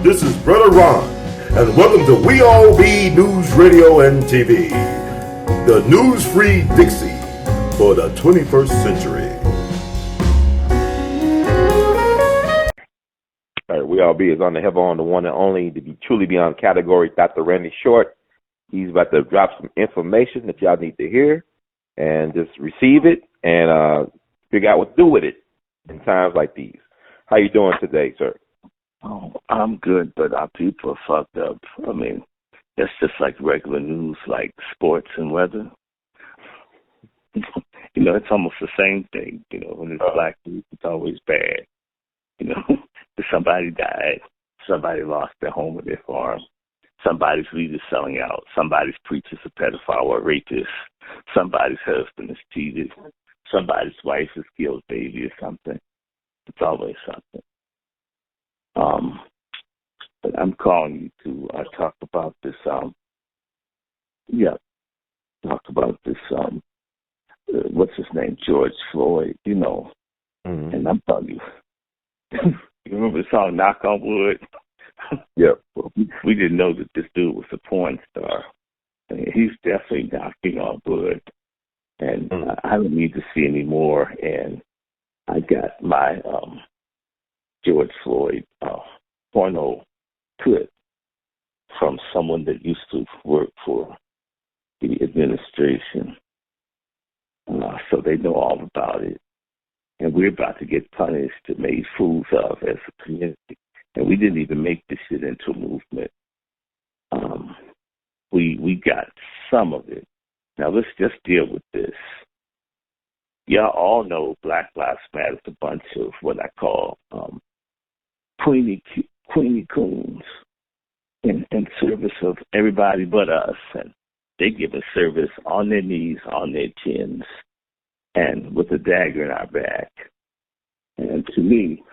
This is Brother Ron, and welcome to We All Be News Radio and TV, the news-free Dixie for the 21st century. All right, We All Be is on the on the one and only, to be truly beyond category, Dr. Randy Short. He's about to drop some information that y'all need to hear, and just receive it and figure out what to do with it in times like these. How you doing today, sir? Oh, I'm good, but our people are fucked up. I mean, it's just like regular news, like sports and weather. It's almost the same thing. When it's black news, it's always bad. Somebody died, somebody lost their home or their farm, somebody's weed is selling out, somebody's preacher's a pedophile or a rapist, somebody's husband is cheated, somebody's wife has killed baby or something. It's always something. But I'm calling you to talk about this. What's his name? George Floyd. Mm-hmm. And I'm telling you, you remember the song "Knock on Wood"? Yep. Well, we didn't know that this dude was a porn star. I mean, he's definitely knocking on wood, and I don't need to see any more. And I got my George Floyd porno clip from someone that used to work for the administration, so they know all about it. And we're about to get punished and made fools of as a community. And we didn't even make this shit into a movement. We got some of it. Now let's just deal with this. Y'all all know Black Lives Matter is a bunch of what I call Queenie coons in service of everybody but us. And they give us service on their knees, on their chins, and with a dagger in our back. And to me,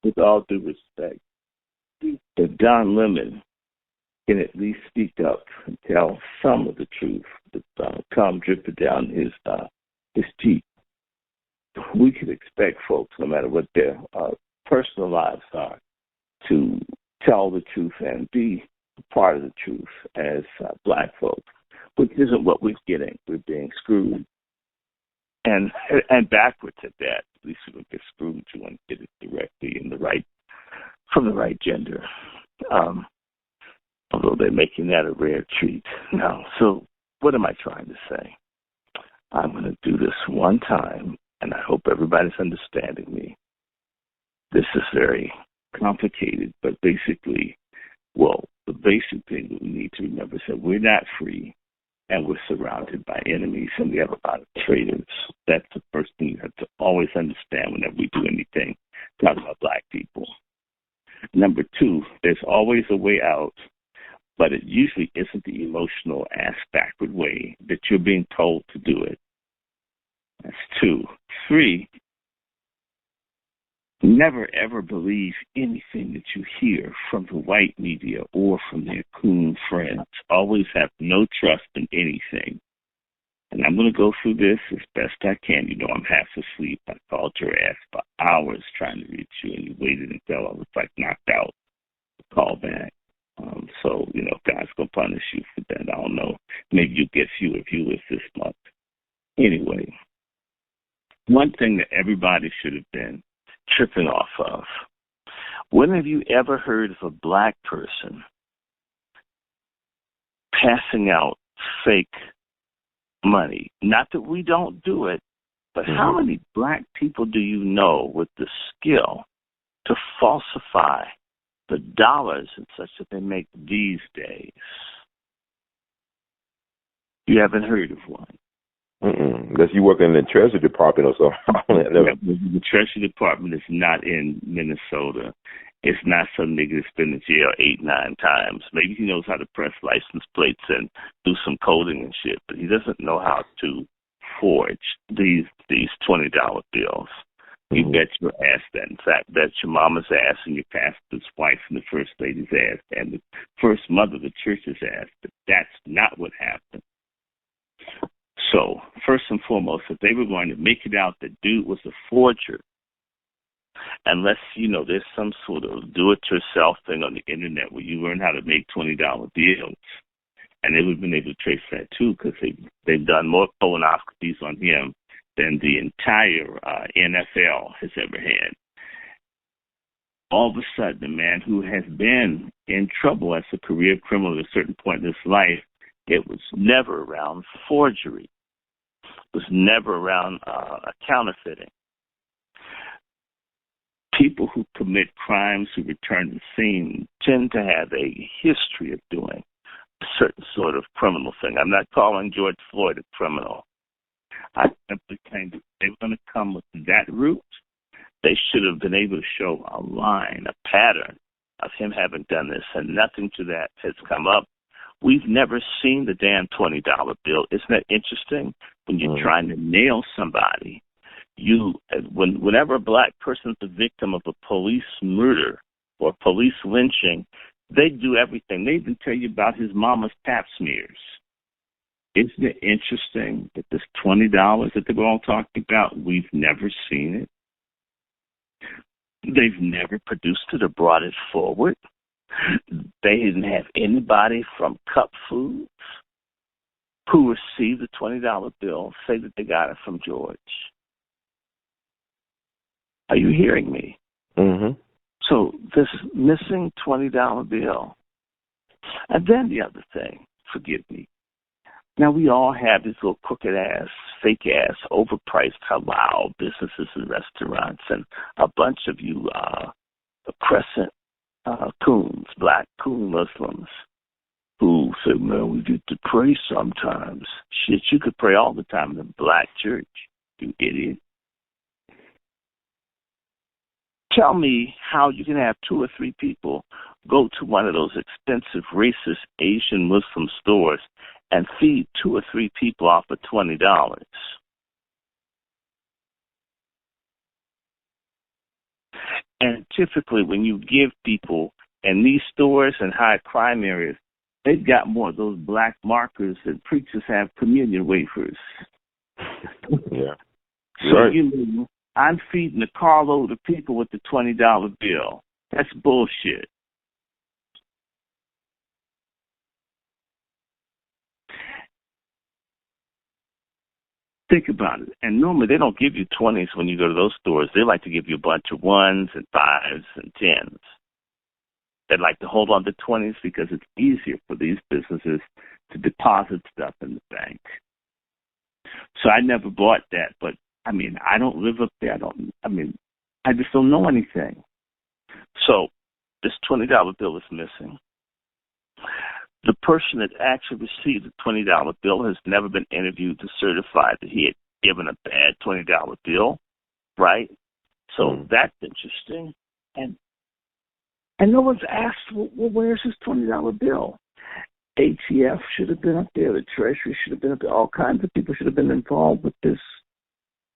with all due respect, if Don Lemon can at least speak up and tell some of the truth that come dripping down his cheek, we could expect folks, no matter what their personal lives are, to tell the truth and be part of the truth as black folks, which isn't what we're getting. We're being screwed. And backwards at that. At least we don't get screwed. You want to get it directly from the right gender. Although they're making that a rare treat now. So what am I trying to say? I'm going to do this one time, and I hope everybody's understanding me. This is very complicated, but basically, the basic thing that we need to remember is that we're not free, and we're surrounded by enemies, and we have a lot of traitors. That's the first thing you have to always understand whenever we do anything talk about black people. Number two, there's always a way out, but it usually isn't the emotional ass-backward way that you're being told to do it. That's two. Three, never ever believe anything that you hear from the white media or from their coon friends. Always have no trust in anything. And I'm going to go through this as best I can. I'm half asleep. I called your ass for hours trying to reach you, and you waited until I was knocked out to call back. So, God's going to punish you for that. I don't know. Maybe you'll get fewer viewers this month. Anyway, one thing that everybody should have been tripping off of. When have you ever heard of a black person passing out fake money? Not that we don't do it, but how many black people do you know with the skill to falsify the dollars and such that they make these days? You haven't heard of one. Unless you work in the Treasury Department or something. The Treasury Department is not in Minnesota. It's not some nigga that's been in jail 8-9 times. Maybe he knows how to press license plates and do some coding and shit, but he doesn't know how to forge these $20 bills. You bet your ass that. In fact, bet your mama's ass and your pastor's wife and the first lady's ass and the first mother of the church's ass. But that's not what happened. So, first and foremost, if they were going to make it out that dude was a forger, unless, there's some sort of do-it-yourself thing on the internet where you learn how to make $20 bills. And they've been able to trace that, too, because they've done more colonoscopies on him than the entire NFL has ever had. All of a sudden, a man who has been in trouble as a career criminal at a certain point in his life, it was never around forgery. It was never around counterfeiting. People who commit crimes who return to the scene tend to have a history of doing a certain sort of criminal thing. I'm not calling George Floyd a criminal. I simply think if they were going to come with that route, they should have been able to show a line, a pattern of him having done this, and nothing to that has come up. We've never seen the damn $20 bill. Isn't that interesting? When you're trying to nail somebody, whenever a black person's the victim of a police murder or police lynching, they do everything. They even tell you about his mama's pap smears. Isn't it interesting that this $20 that they're all talking about, we've never seen it? They've never produced it or brought it forward. They didn't have anybody from Cup Foods who received the $20 bill say that they got it from George. Are you hearing me? Mm-hmm. So this missing $20 bill. And then the other thing, forgive me. Now, we all have these little crooked-ass, fake-ass, overpriced halal businesses and restaurants, and a bunch of you crescent coons, black coon Muslims, who say, man, we get to pray sometimes. Shit, you could pray all the time in the black church, you idiot. Tell me how you can have 2 or 3 people go to one of those expensive, racist Asian Muslim stores and feed 2 or 3 people off of $20. And typically when you give people in these stores and high crime areas, they've got more of those black markers that preachers have communion wafers. Yeah. So, Right. I'm feeding a carload of people with the $20 bill. That's bullshit. Think about it. And normally they don't give you 20s when you go to those stores. They like to give you a bunch of 1s and 5s and 10s. They like to hold on to 20s because it's easier for these businesses to deposit stuff in the bank. So I never bought that, but I don't live up there. I just don't know anything. So this $20 bill is missing. The person that actually received the $20 bill has never been interviewed to certify that he had given a bad $20 bill, right? So that's interesting. And no one's asked, well, where's this $20 bill? ATF should have been up there. The Treasury should have been up there. All kinds of people should have been involved with this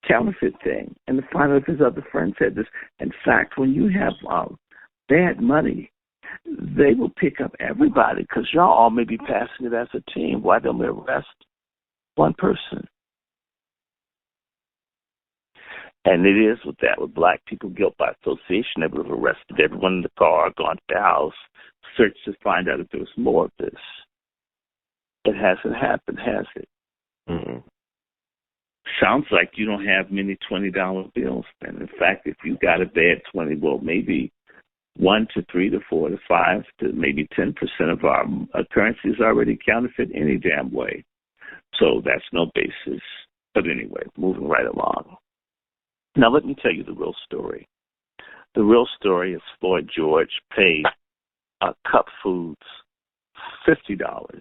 counterfeit thing. And to find out if his other friend said this. In fact, when you have bad money, they will pick up everybody because y'all all may be passing it as a team. Why don't we arrest one person? And it is with that, with black people guilt by association. They would have arrested everyone in the car, gone to the house, searched to find out if there was more of this. It hasn't happened, has it? Mm-hmm. Sounds like you don't have many $20 bills. And in fact, if you got a bad 20, well, maybe 1 to 3 to 4 to 5 to maybe 10% of our currency is already counterfeit any damn way. So that's no basis. But anyway, moving right along. Now let me tell you the real story. The real story is Floyd George paid Cup Foods $50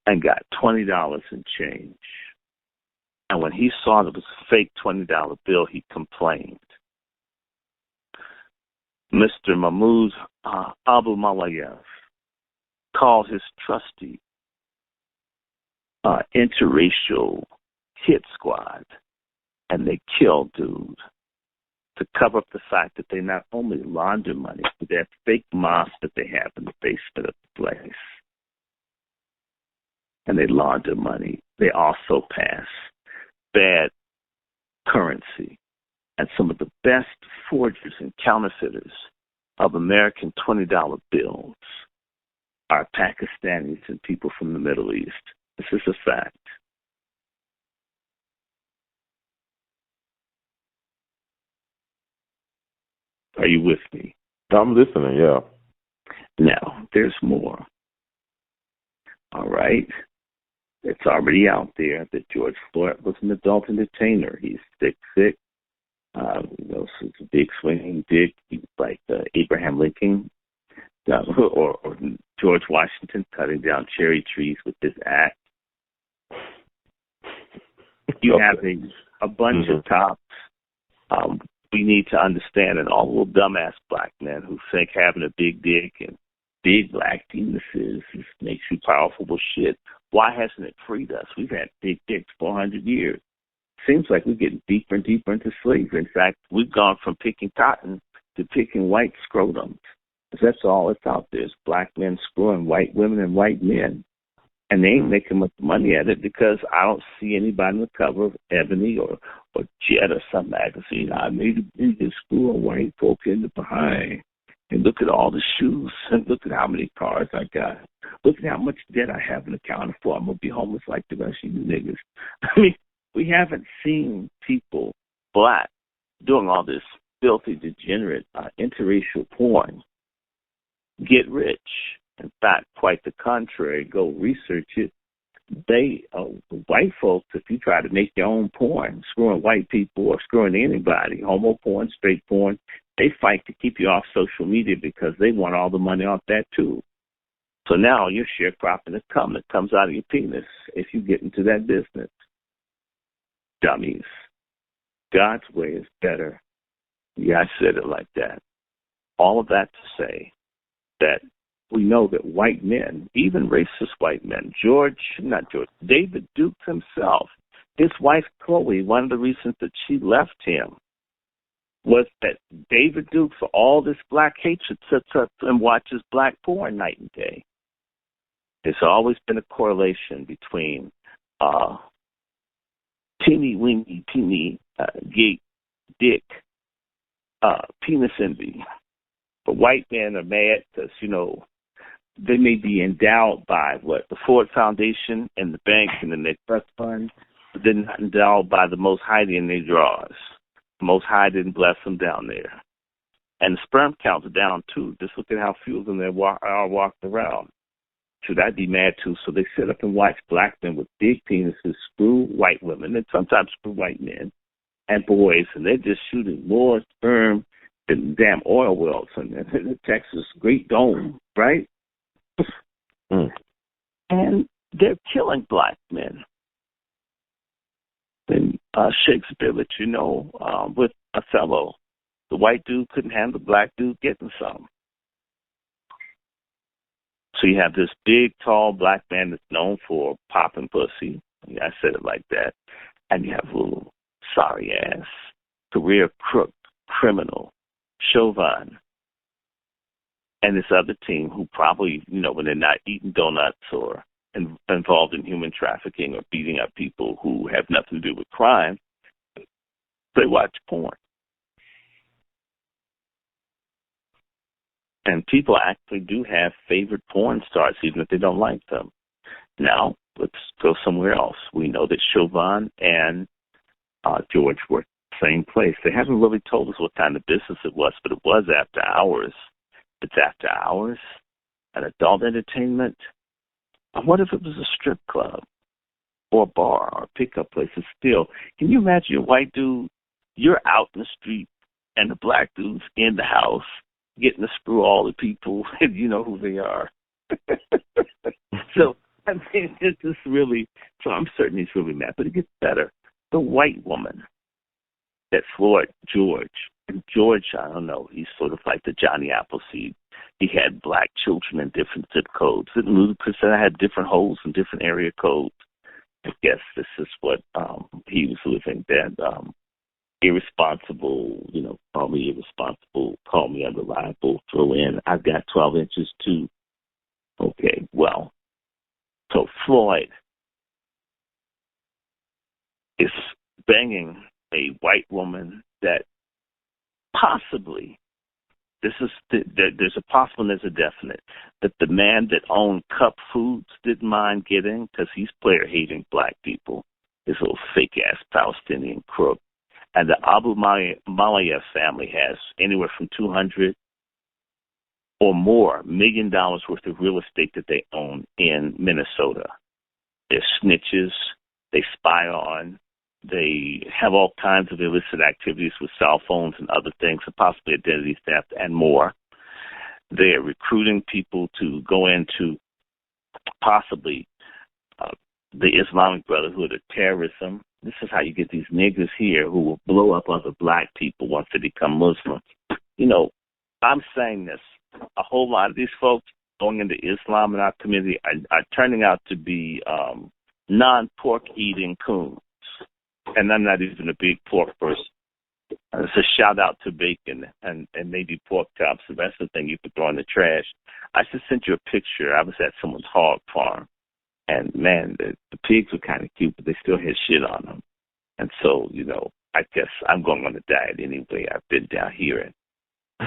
and got $20 in change. And when he saw it was a fake $20 bill, he complained. Mr. Mahmoud Abu Malayev called his trusty interracial hit squad, and they killed dude to cover up the fact that they not only launder money, but that fake mosque that they have in the basement of the place. And they launder money. They also pass bad currency and some of the best forgers and counterfeiters of American $20 bills are Pakistanis and people from the Middle East. This is a fact. Are you with me? I'm listening, yeah. Now, there's more. All right. It's already out there that George Floyd was an adult entertainer. He's sick. So it's a big swinging dick. He's like Abraham Lincoln or George Washington cutting down cherry trees with his axe. You have a bunch of cops. We need to understand, and all little dumbass black men who think having a big dick and big black penises makes you powerful. Bullshit. Why hasn't it freed us? We've had big dicks for 100 years. Seems like we're getting deeper and deeper into slavery. In fact, we've gone from picking cotton to picking white scrotums. That's all that's out there is black men screwing white women and white men. And they ain't making much money at it because I don't see anybody on the cover of Ebony or Jet or some magazine. I made a big screw a white folk in the behind. And look at all the shoes and look at how many cars I got. Look at how much debt I have in accounted for. I'm going to be homeless like the rest of you niggas. I mean, we haven't seen people, black, doing all this filthy, degenerate, interracial porn get rich. In fact, quite the contrary. Go research it. They, white folks, if you try to make your own porn, screwing white people or screwing anybody, homo porn, straight porn, they fight to keep you off social media because they want all the money off that too. So now you're sharecropping the cum that comes out of your penis if you get into that business. Dummies. God's way is better. Yeah, I said it like that. All of that to say that we know that white men, even racist white men, David Duke himself, his wife Chloe, one of the reasons that she left him was that David Duke, for all this black hatred, sits up and watches black porn night and day. There's always been a correlation between teeny gay dick, penis envy. But white men are mad because, they may be endowed by the Ford Foundation and the bank and the Net Trust Fund, but they're not endowed by the Most High in their drawers. The Most High didn't bless them down there. And the sperm counts are down too. Just look at how few of them there are walked around. Should I be mad too? So they sit up and watch black men with big penises screw white women and sometimes screw white men and boys, and they're just shooting more sperm than damn oil wells in the Texas Great Dome, right? And they're killing black men. And Shakespeare let you know with Othello, the white dude couldn't handle the black dude getting some. So you have this big, tall black man that's known for popping pussy. Yeah, I said it like that. And you have a little sorry-ass, career crook, criminal, Chauvin, and this other team who probably, when they're not eating donuts or involved in human trafficking or beating up people who have nothing to do with crime, they watch porn. And people actually do have favorite porn stars, even if they don't like them. Now, let's go somewhere else. We know that Chauvin and George were same place. They haven't really told us what kind of business it was, but it was after hours. It's after hours, an adult entertainment. What if it was a strip club or a bar or a pickup place? And still, can you imagine a white dude, you're out in the street, and the black dude's in the house getting to screw all the people, and you know who they are. So, I mean, it's just really, so I'm certain he's really mad, but it gets better. The white woman that floored George. And George, I don't know, he's sort of like the Johnny Appleseed. He had black children in different zip codes. And Ludacris said I had different holes in different area codes. I guess this is what he was living that irresponsible, call me irresponsible, call me unreliable, throw in, I've got 12 inches too. Okay, well, so Floyd is banging a white woman that possibly, there's a possible and there's a definite, that the man that owned Cup Foods didn't mind getting, because he's player-hating black people, this little fake-ass Palestinian crook. And the Abu Malayef family has anywhere from 200 or more $1 million worth of real estate that they own in Minnesota. They're snitches. They spy on. They have all kinds of illicit activities with cell phones and other things, and possibly identity theft and more. They are recruiting people to go into possibly the Islamic Brotherhood or terrorism. This is how you get these niggas here who will blow up other black people once they become Muslims. You know, I'm saying this. A whole lot of these folks going into Islam in our community are turning out to be non-pork eating coons. And I'm not even a big pork person. It's a shout out to bacon and maybe pork chops. The rest of the thing you could throw in the trash. I just sent you a picture. I was at someone's hog farm. And, man, the pigs were kind of cute, but they still had shit on them. And so, you know, I guess I'm going on a diet anyway. I've been down here in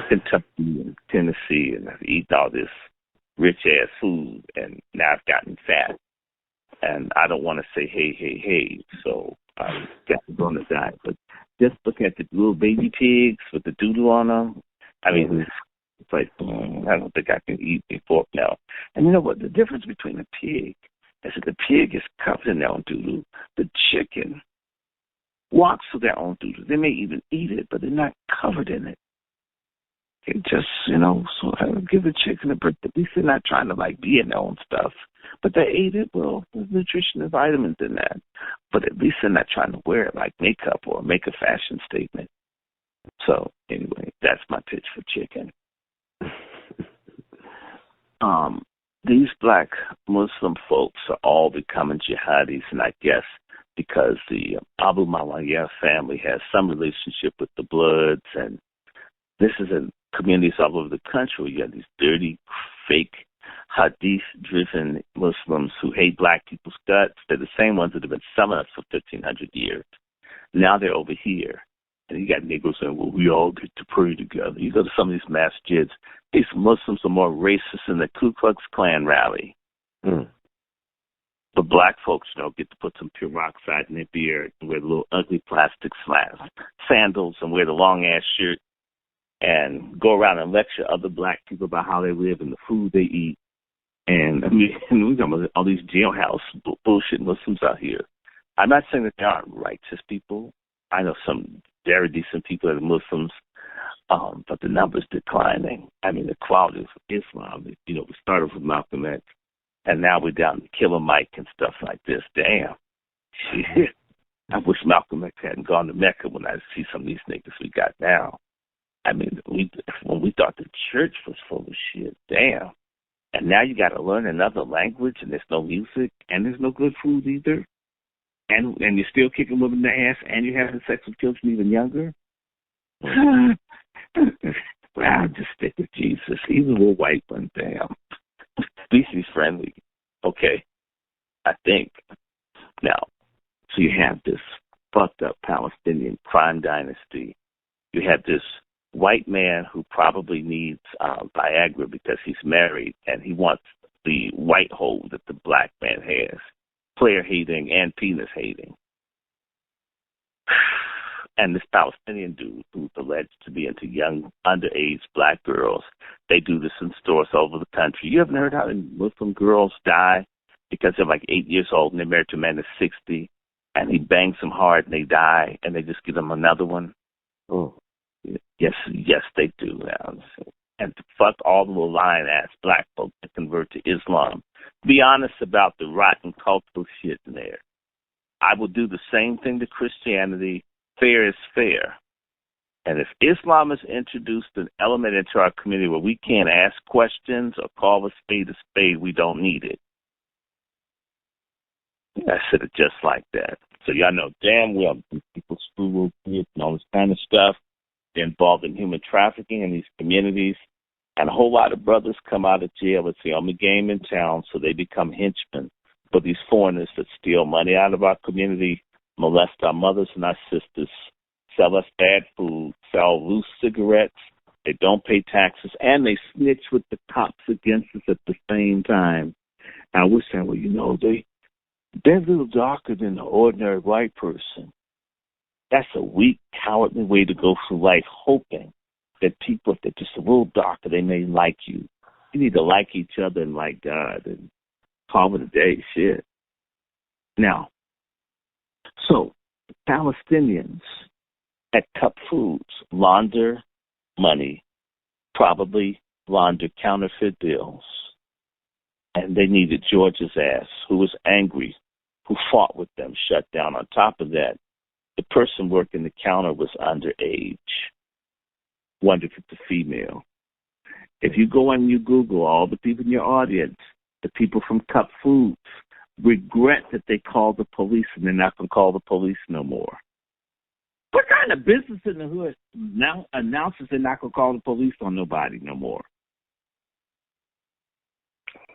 Kentucky and Tennessee, and I've eaten all this rich-ass food, and now I've gotten fat. And I don't want to say, hey. So I've got to go on a diet. But just looking at the little baby pigs with the doodle on them, I mean, it's like, I don't think I can eat a pork now. And you know what? The difference between a pig is that the pig is covered in their own doodle. The chicken walks through their own doodle. They may even eat it, but they're not covered in it. They just, you know, so I would give the chicken a break. At least they're not trying to, like, be in their own stuff. But they ate it. Well, there's nutrition and vitamins in that. But at least they're not trying to wear it like makeup or make a fashion statement. So, anyway, that's my pitch for chicken. These black Muslim folks are all becoming jihadis, and I guess because the Abu Malayef family has some relationship with the Bloods, and this is in communities all over the country. You have these dirty, fake, hadith-driven Muslims who hate black people's guts. They're the same ones that have been selling us for 1,500 years. Now they're over here. And you got Negroes saying, well, we all get to pray together. You go to some of these masjids, these Muslims are more racist than the Ku Klux Klan rally. But black folks, you know, get to put some peroxide in their beard and wear the little ugly plastic sandals and wear the long-ass shirt and go around and lecture other black people about how they live and the food they eat. And, I mean, we're talking about all these jailhouse bullshit Muslims out here. I'm not saying that they aren't righteous people. I know some very decent people that are Muslims, but the number's declining. I mean, the quality of Islam, you know, we started with Malcolm X, and now we're down to Killer Mike and stuff like this. Damn. Shit. I wish Malcolm X hadn't gone to Mecca when I see some of these niggas we got now. I mean, when we thought the church was full of shit, damn. And now you got to learn another language, and there's no music, and there's no good food either. And you're still kicking women in the ass, and you're having sex with children even younger? Well, I'll just stick with Jesus. He's a little white one, damn. Species friendly. Okay, I think. Now, so you have this fucked up Palestinian crime dynasty. You have this white man who probably needs Viagra because he's married, and he wants the white hole that the black man has. Player hating and penis hating. And this Palestinian dude who's alleged to be into young, underage black girls, they do this in stores all over the country. You haven't heard how many Muslim girls die because they're like 8 years old and they're married to a man that's 60, and he bangs them hard and they die, and they just give them another one? Oh, yes, they do now. And to fuck all the little lying-ass black folks that convert to Islam. Be honest about the rotten cultural shit in there. I will do the same thing to Christianity. Fair is fair. And if Islam has introduced an element into our community where we can't ask questions or call a spade, we don't need it. I said it just like that. So y'all know damn well people screw little kids and all this kind of stuff. They're involved in human trafficking in these communities. And a whole lot of brothers come out of jail. It's the only game in town, so they become henchmen for these foreigners that steal money out of our community, molest our mothers and our sisters, sell us bad food, sell loose cigarettes. They don't pay taxes, and they snitch with the cops against us at the same time. And we're saying, well, you know, they're a little darker than the ordinary white person. That's a weak, cowardly way to go through life, hoping that people, if they're just a little darker, they may like you. You need to like each other and like God and call it a day. Shit. Now, so Palestinians at Cup Foods launder money, probably launder counterfeit bills, and they needed George's ass, who was angry, who fought with them, shut down. On top of that, the person working the counter was underage. Wonder if it's a female. If you go and you Google all the people in your audience, the people from Cup Foods regret that they called the police and they're not going to call the police no more. What kind of business in the hood now announces they're not going to call the police on nobody no more?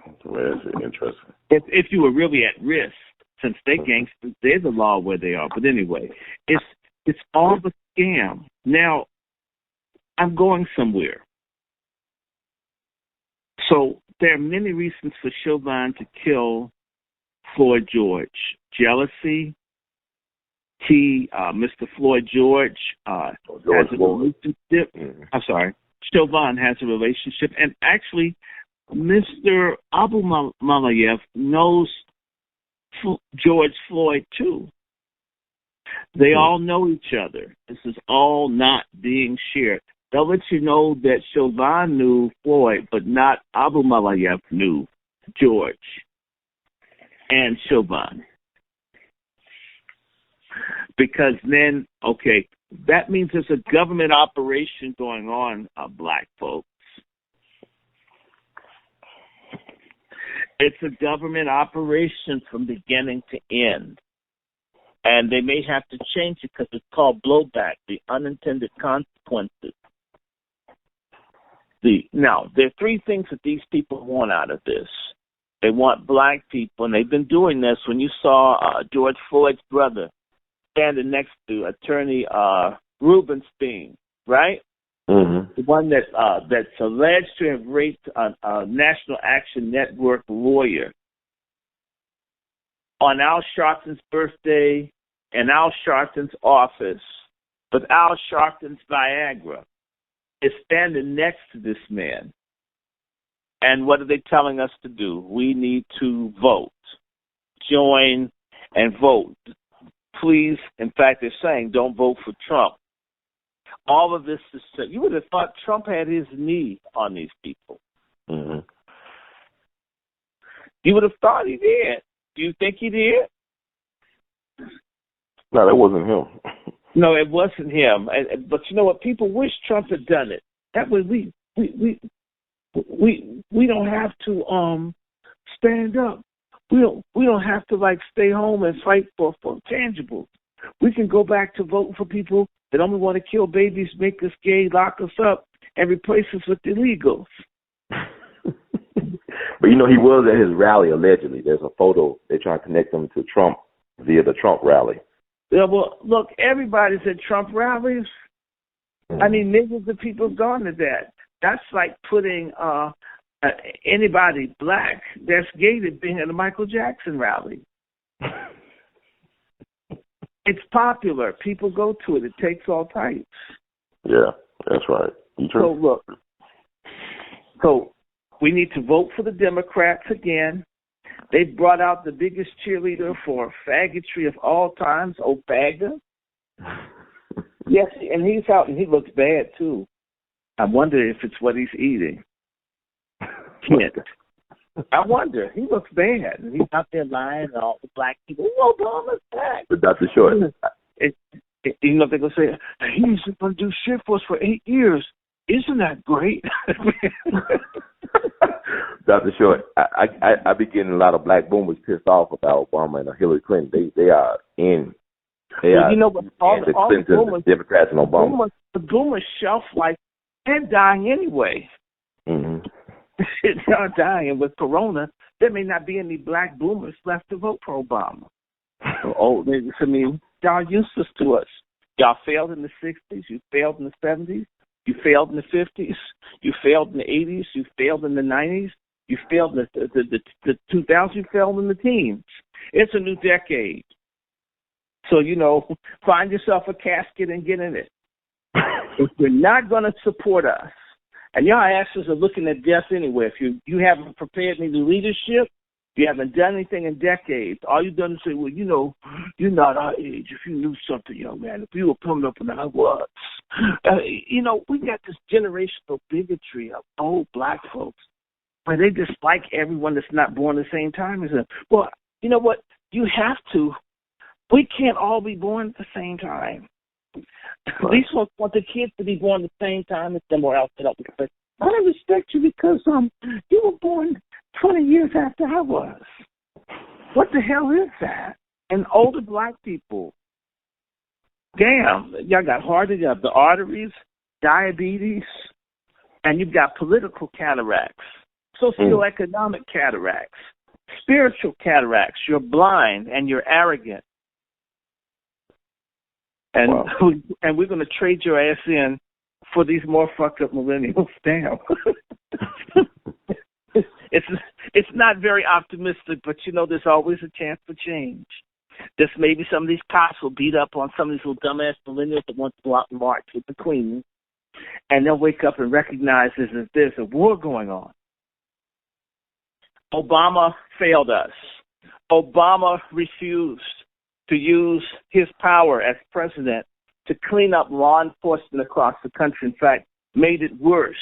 That's interesting. If you were really at risk, since they gangsters, there's a law where they are. But anyway, it's all the scam. Now, I'm going somewhere. So there are many reasons for Chauvin to kill Floyd George. Jealousy. Mr. Floyd George has a relationship. I'm sorry. Chauvin has a relationship. And actually, Mr. Abu Malayev knows George Floyd, too. They all know each other. This is all not being shared. They'll let you know that Chauvin knew Floyd, but not Abu Malayev knew George and Chauvin. Because then, okay, that means there's a government operation going on, black folks. It's a government operation from beginning to end. And they may have to change it because it's called blowback, the unintended consequences. Now, there are three things that these people want out of this. They want black people, and they've been doing this. When you saw George Floyd's brother standing next to attorney Rubenstein, right? Mm-hmm. The one that's alleged to have raped a National Action Network lawyer on Al Sharpton's birthday in Al Sharpton's office with Al Sharpton's Viagra is standing next to this man. And what are they telling us to do? We need to vote. Join and vote. Please, in fact, they're saying don't vote for Trump. All of this is, you would have thought Trump had his knee on these people. Mm-hmm. You would have thought he did. Do you think he did? No, that wasn't him. No, it wasn't him. But you know what? People wish Trump had done it. That way we don't have to stand up. We don't have to like stay home and fight for tangibles. We can go back to voting for people that only want to kill babies, make us gay, lock us up, and replace us with illegals. But, you know, he was at his rally, allegedly. There's a photo. They try to connect him to Trump via the Trump rally. Yeah, well, look, everybody's at Trump rallies. Mm-hmm. I mean, millions of people have gone to that. That's like putting anybody black that's gay to being at a Michael Jackson rally. It's popular. People go to it. It takes all types. Yeah, that's right. So, look. So, we need to vote for the Democrats again. They've brought out the biggest cheerleader for faggotry of all times, Opaga. Yes, and he's out, and he looks bad, too. I wonder if it's what he's eating. I wonder. He looks bad. And he's out there lying to all the black people. Oh, Obama's back. But Dr. Short. You know, they're going to say, he's going to do shit for us for 8 years. Isn't that great? Dr. Short, I be getting a lot of black boomers pissed off about Obama and Hillary Clinton. They are in. You know, but all the boomers, Democrats and Obama. The boomers shelf life and dying anyway. Mm-hmm. They're not dying with Corona. There may not be any black boomers left to vote for Obama. I mean, they're useless to us. Y'all failed in the 60s. You failed in the 70s. You failed in the 50s. You failed in the 80s. You failed in the 90s. You failed in the 2000s. You failed in the teens. It's a new decade. So, find yourself a casket and get in it. If you're not going to support us, and your asses are looking at death anyway, if you haven't prepared any leadership, you haven't done anything in decades, all you've done is say, well, you're not our age. If you knew something, young man, if you were coming up when I was. We got this generational bigotry of old black folks where they dislike everyone that's not born the same time as them. Well, you know what? You have to. We can't all be born at the same time. These folks want the kids to be born at the same time as them or else they don't respect. I respect you because you were born 20 years after I was. What the hell is that? And older black people, damn, y'all got heart, you have the arteries, diabetes, and you've got political cataracts, socioeconomic cataracts, spiritual cataracts. You're blind and you're arrogant. And we're going to trade your ass in for these more fucked up millennials. Damn. It's not very optimistic, but there's always a chance for change. There's maybe some of these cops will beat up on some of these little dumbass millennials that want to go out and march with the Queen, and they'll wake up and recognize there's a war going on. Obama failed us. Obama refused to use his power as president to clean up law enforcement across the country. In fact, made it worse.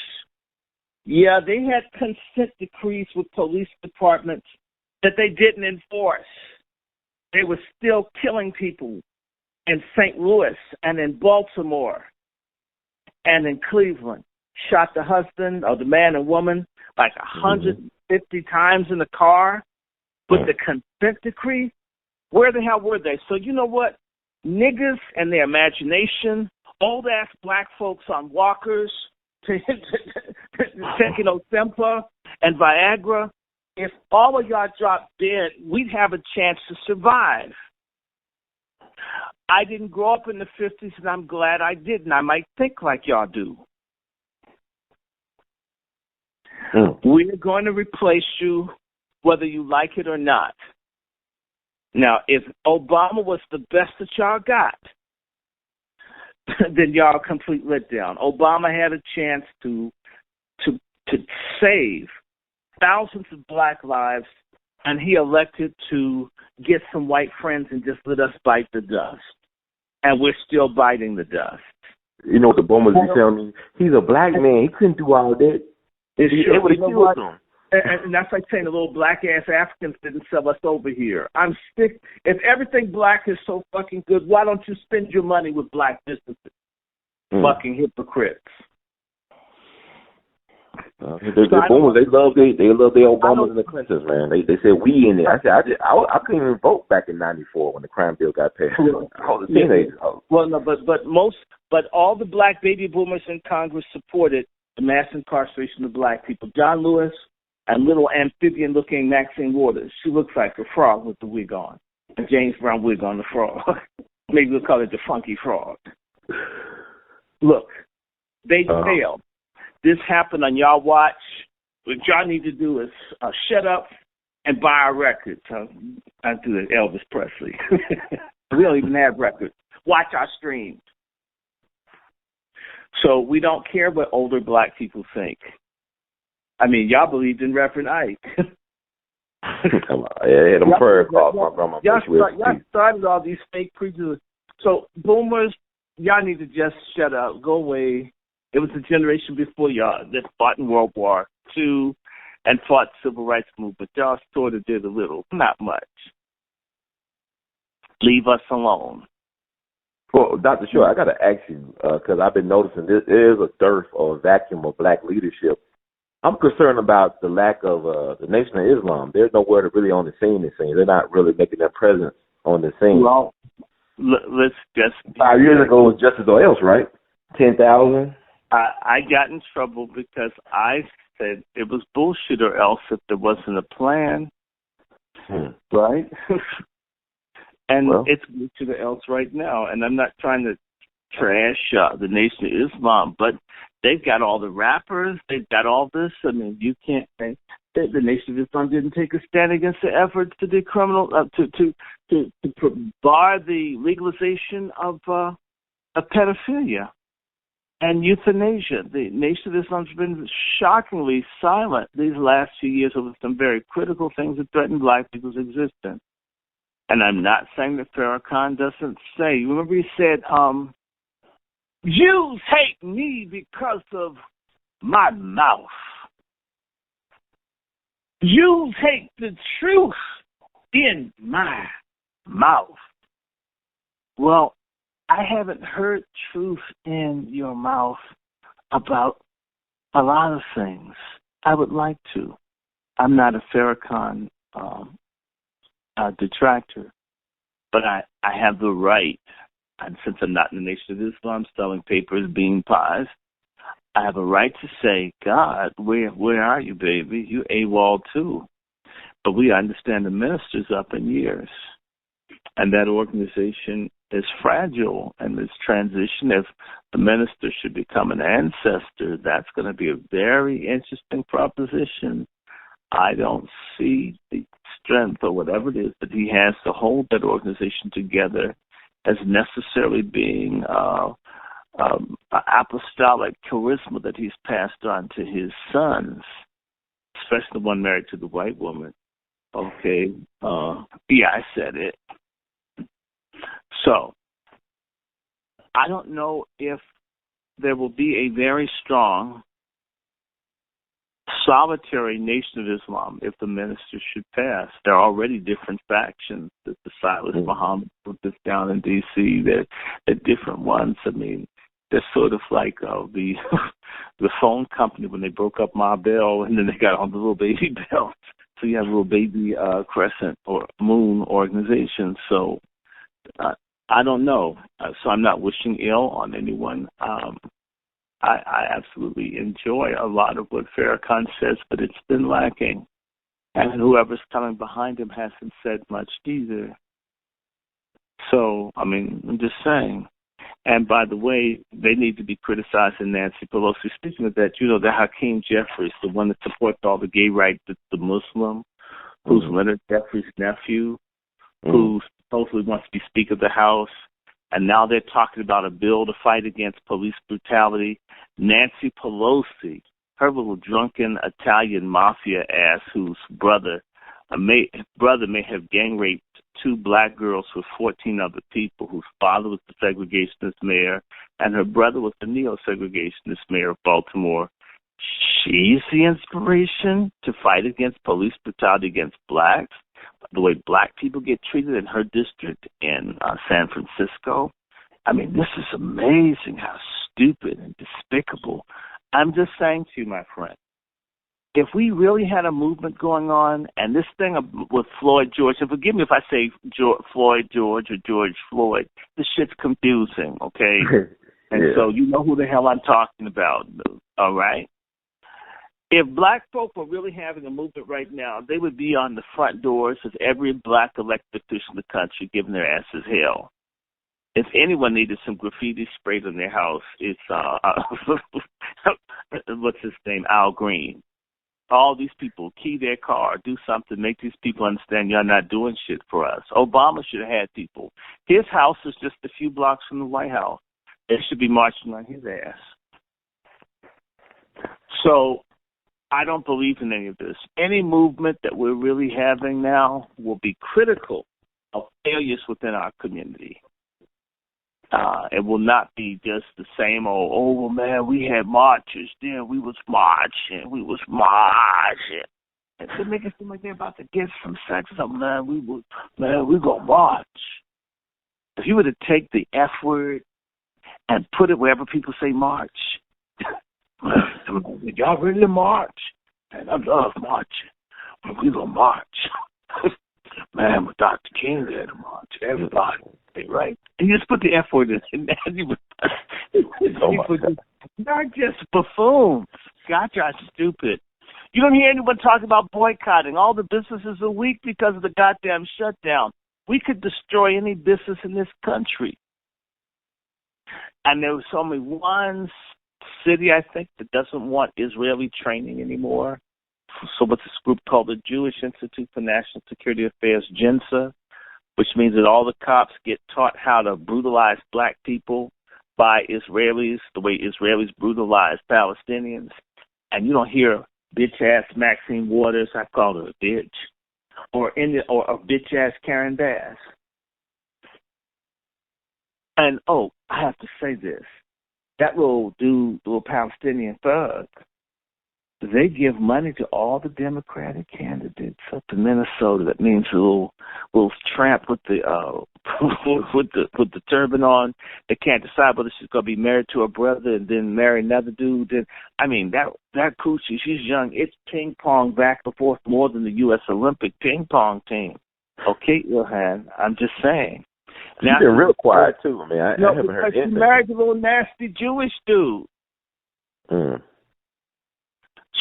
Yeah, they had consent decrees with police departments that they didn't enforce. They were still killing people in St. Louis and in Baltimore and in Cleveland. Shot the husband or the man and woman like 150 times in the car. But the consent decree, where the hell were they? So you know what? Niggas and their imagination, old-ass black folks on walkers, taking Ozempic and Viagra, if all of y'all dropped dead, we'd have a chance to survive. I didn't grow up in the 50s, and I'm glad I didn't. I might think like y'all do. We're going to replace you whether you like it or not. Now, if Obama was the best that y'all got, then y'all complete letdown. Obama had a chance to save thousands of black lives, and he elected to get some white friends and just let us bite the dust. And we're still biting the dust. You know what the boomers be telling me? He's a black man. He couldn't do all that. It's true. It would have killed him. And that's like saying the little black-ass Africans didn't sell us over here. I'm sick. If everything black is so fucking good, why don't you spend your money with black businesses? Fucking hypocrites. The boomers, they love their Obamas and the Clintons, man. They said we in there. I couldn't even vote back in '94 when the crime bill got passed. I was a teenager. Well, no, but all the black baby boomers in Congress supported the mass incarceration of black people. John Lewis and little amphibian-looking Maxine Waters. She looks like a frog with the wig on, a James Brown wig on the frog. Maybe we'll call it the funky frog. Look, they failed. This happened on y'all watch. What y'all need to do is shut up and buy our records. I do that, Elvis Presley. We don't even have records. Watch our streams. So we don't care what older black people think. I mean, y'all believed in Reverend Ike. Come on. Yeah, them prayer calls my grandma. Y'all started all these fake preachers. So boomers, y'all need to just shut up, go away. It was the generation before y'all that fought in World War II and fought the Civil Rights Movement. Y'all sort of did a little, not much. Leave us alone. Well, Dr. Short, I got to ask you, because I've been noticing there is a dearth or a vacuum of black leadership. I'm concerned about the lack of the Nation of Islam. They're nowhere to really on the scene, it seems. They're not really making their presence on the scene. Well, let's just... 5 years ago, it was Justice or else, right? 10,000? I got in trouble because I said it was bullshit or else if there wasn't a plan. Right? And it's bullshit or else right now. And I'm not trying to trash the Nation of Islam, but they've got all the rappers, they've got all this. I mean, you can't say that the Nation of Islam didn't take a stand against the efforts to decriminal to bar the legalization of pedophilia and euthanasia. The Nation of Islam has been shockingly silent these last few years over some very critical things that threaten black people's existence. And I'm not saying that Farrakhan doesn't say. You remember he said, Jews hate me because of my mouth. Jews hate the truth in my mouth. Well, I haven't heard truth in your mouth about a lot of things. I would like to. I'm not a Farrakhan detractor, but I have the right, and since I'm not in the Nation of Islam selling papers, bean pies, I have a right to say, God, where are you, baby? You A.W.L. too. But we understand the minister's up in years, and that organization is fragile, and this transition, if the minister should become an ancestor, that's going to be a very interesting proposition. I don't see the strength or whatever it is that he has to hold that organization together as necessarily being apostolic charisma that he's passed on to his sons, especially the one married to the white woman. Okay, yeah, I said it. So, I don't know if there will be a very strong, solitary Nation of Islam if the minister should pass. There are already different factions. The Silas Muhammad put this down in D.C. They're different ones. I mean, they're sort of like the phone company when they broke up Ma Bell and then they got on the little baby bells. So you have little baby crescent or moon organizations. So I don't know. So I'm not wishing ill on anyone. I absolutely enjoy a lot of what Farrakhan says, but it's been lacking. And whoever's coming behind him hasn't said much either. So, I mean, I'm just saying. And by the way, they need to be criticizing Nancy Pelosi. Speaking of that, you know, the Hakeem Jeffries, the one that supports all the gay rights, the Muslim, who's Leonard Jeffries' nephew, who supposedly wants to be Speaker of the House, and now they're talking about a bill to fight against police brutality. Nancy Pelosi, her little drunken Italian mafia ass, whose brother may have gang raped 2 black girls with 14 other people, whose father was the segregationist mayor, and her brother was the neo-segregationist mayor of Baltimore. She's the inspiration to fight against police brutality against blacks, the way black people get treated in her district in San Francisco. I mean, this is amazing how stupid and despicable. I'm just saying to you, my friend, if we really had a movement going on, and this thing with Floyd George, and forgive me if I say Floyd George or George Floyd, this shit's confusing, okay? And so you know who the hell I'm talking about, all right? If black folk were really having a movement right now, they would be on the front doors of every black elected official in the country giving their asses hell. If anyone needed some graffiti sprayed in their house, it's, what's his name, Al Green. All these people key their car, do something, make these people understand you're not doing shit for us. Obama should have had people. His house is just a few blocks from the White House. They should be marching on his ass. So I don't believe in any of this. Any movement that we're really having now will be critical of failures within our community. It will not be just the same old, oh, well, man, we had marches, then we was marching. And to make it seem like they're about to get some sex or something, we gonna march. If you were to take the F word and put it wherever people say march, y'all ready to march? And I love marching. We gonna march. Man, with Dr. King there to march. Everybody, right? And you just put the F word in They're just buffoons. God, you're stupid. You don't hear anyone talk about boycotting. All the businesses are weak because of the goddamn shutdown. We could destroy any business in this country. And there was only one city, I think, that doesn't want Israeli training anymore. So what's this group called the Jewish Institute for National Security Affairs, JINSA, which means that all the cops get taught how to brutalize black people by Israelis, the way Israelis brutalize Palestinians. And you don't hear bitch-ass Maxine Waters, I call her a bitch, or a bitch-ass Karen Bass. And, I have to say this. That little dude, little Palestinian thug, they give money to all the Democratic candidates up in Minnesota. That means a little tramp with the with the turban on that can't decide whether she's gonna be married to her brother and then marry another dude. And I mean that coochie, she's young. It's ping pong back and forth more than the U.S. Olympic ping pong team. Okay, Ilhan, I'm just saying. She's been real quiet too. I mean, I haven't heard anything. She married a little nasty Jewish dude. Mm.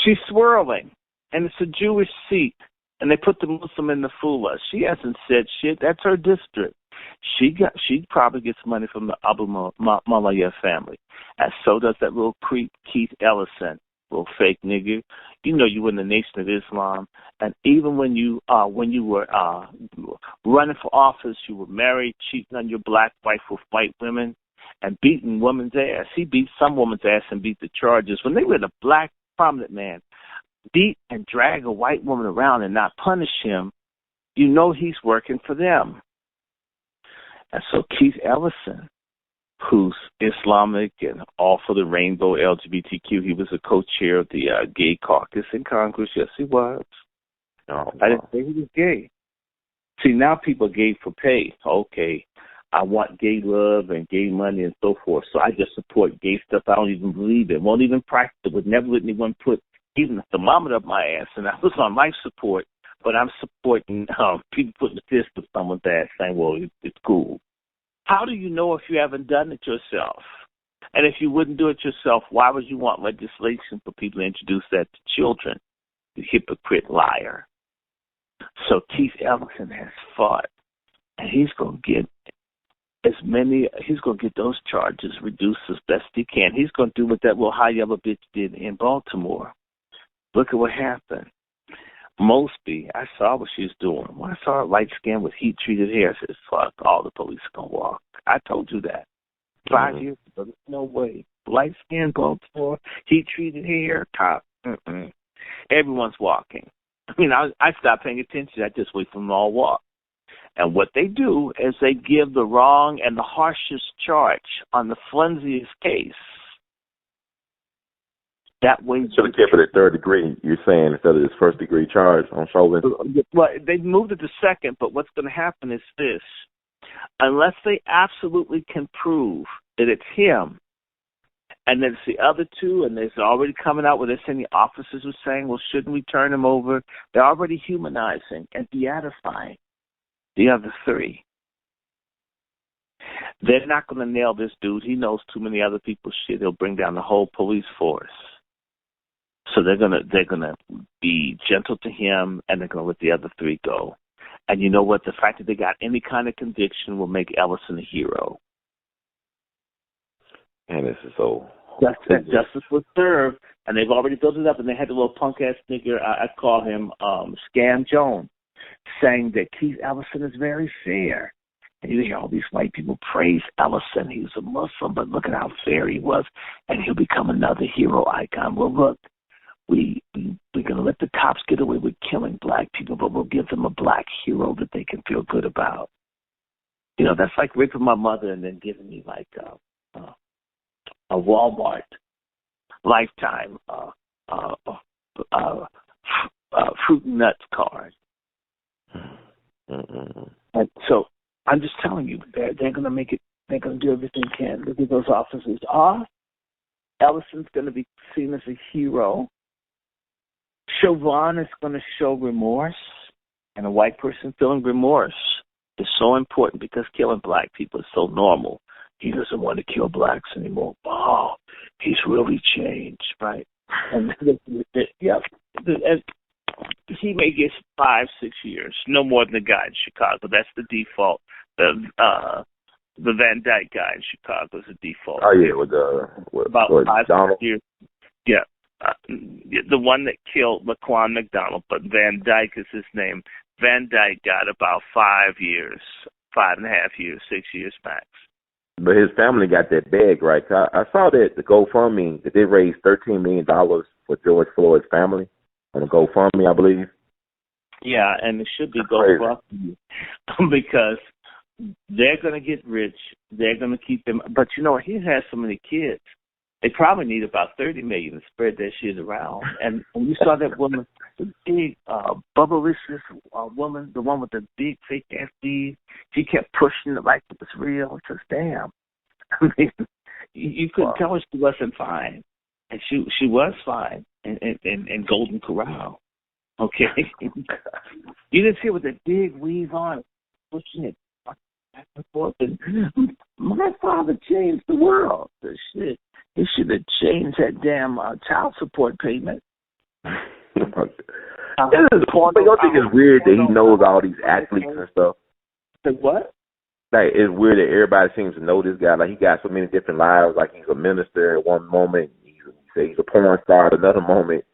She's swirling, and it's a Jewish seat, and they put the Muslim in the Fula. She hasn't said shit. That's her district. She probably gets money from the Abu Malaya family, and so does that little creep Keith Ellison, little fake nigger. You know you were in the Nation of Islam, and even when you were running for office, you were married, cheating on your black wife with white women, and beating women's ass. He beat some woman's ass and beat the charges. When they were the black prominent man beat and drag a white woman around and not punish him, you know he's working for them. And so Keith Ellison, who's Islamic and all for the rainbow LGBTQ, he was a co-chair of the gay caucus in Congress. Yes, he was. Oh, I didn't say he was gay. See, now people are gay for pay. Okay, I want gay love and gay money and so forth, so I just support gay stuff I don't even believe in, won't even practice it, would never let anyone put even a thermometer up my ass, and I was on life support, but I'm supporting people putting a fist up someone's ass saying, well, it's cool. How do you know if you haven't done it yourself? And if you wouldn't do it yourself, why would you want legislation for people to introduce that to children? You hypocrite liar. So Keith Ellison has fought, and he's going to get he's going to get those charges reduced as best he can. He's going to do what that little high yellow bitch did in Baltimore. Look at what happened. Mosby, I saw what she was doing. When I saw her light skin with heat-treated hair, I said, fuck, all the police are going to walk. I told you that 5 years ago. There's no way. Light skin, Baltimore, heat-treated hair, cop. Everyone's walking. I mean, I stopped paying attention. I just wait for them all walk. And what they do is they give the wrong and the harshest charge on the flimsiest case. That way, should have kept it at third degree. You're saying instead of this first degree charge on Chauvin. Well, they moved it to second, but what's going to happen is this: unless they absolutely can prove that it's him, and that it's the other two, and they're already coming out with this, and the officers are saying, "Well, shouldn't we turn him over?" They're already humanizing and beatifying the other three. They're not going to nail this dude. He knows too many other people's shit. He'll bring down the whole police force. So they're gonna be gentle to him, and they're gonna let the other three go. And you know what? The fact that they got any kind of conviction will make Ellison a hero. And this is so. Justice was served, and they've already built it up. And they had the little punk ass nigger, I call him Scam Jones, saying that Keith Ellison is very fair. And you hear all these white people praise Ellison. He was a Muslim, but look at how fair he was, and he'll become another hero icon. Well, look. We're going to let the cops get away with killing black people, but we'll give them a black hero that they can feel good about. You know, that's like raping my mother and then giving me like a Walmart lifetime fruit and nuts card. And so I'm just telling you, they're going to make it. They're going to do everything they can. Look at those officers. Ellison's going to be seen as a hero. Chauvin is going to show remorse, and a white person feeling remorse is so important because killing black people is so normal. He doesn't want to kill blacks anymore. Oh, he's really changed, right? And yeah, and he may get 5-6 years, no more than the guy in Chicago. That's the default. The Van Dyke guy in Chicago is a default. Oh yeah, with About 5 Donald. years. Yeah. The one that killed Laquan McDonald, but Van Dyke is his name. Van Dyke got about 5 years, 5.5 years, 6 years max. But his family got that bag, right? I saw that the GoFundMe that they raised $13 million for George Floyd's family on the GoFundMe, I believe. Yeah, and it should be That's crazy. GoFundMe because they're going to get rich. They're going to keep them. But you know, he has so many kids. They probably need about 30 million to spread that shit around. And when you saw that woman, the big, bubblicious woman, the one with the big fake ass beads, she kept pushing it like it was real. Just damn. I mean, you couldn't tell her she wasn't fine. And she was fine in Golden Corral. Okay? You didn't see her with that big weave on, pushing it back and forth. And my father changed the world. The shit. He should have changed that damn child support payment. Don't think it's weird that he knows all these athletes and stuff? The what? Like, it's weird that everybody seems to know this guy. Like, he got so many different lives. Like, he's a minister at one moment. He's a porn star at another moment.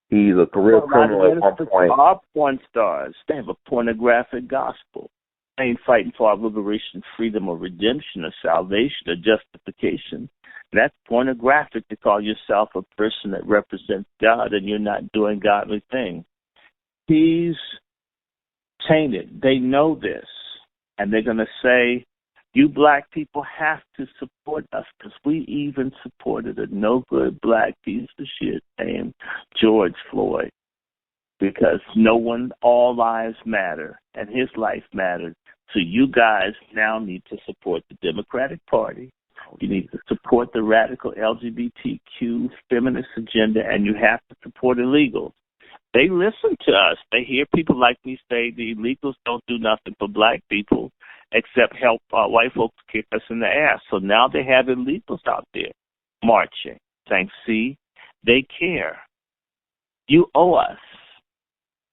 He's a career criminal at one point. Our porn stars, they have a pornographic gospel. They ain't fighting for our liberation, freedom, or redemption, or salvation, or justification. That's pornographic to call yourself a person that represents God and you're not doing godly things. He's tainted. They know this. And they're going to say, you black people have to support us because we even supported a no-good black piece of shit named George Floyd. Because all lives matter, and his life mattered. So you guys now need to support the Democratic Party. You need to support the radical LGBTQ feminist agenda, and you have to support illegals. They listen to us. They hear people like me say the illegals don't do nothing for black people except help white folks kick us in the ass. So now they have illegals out there marching, saying, see, they care. You owe us.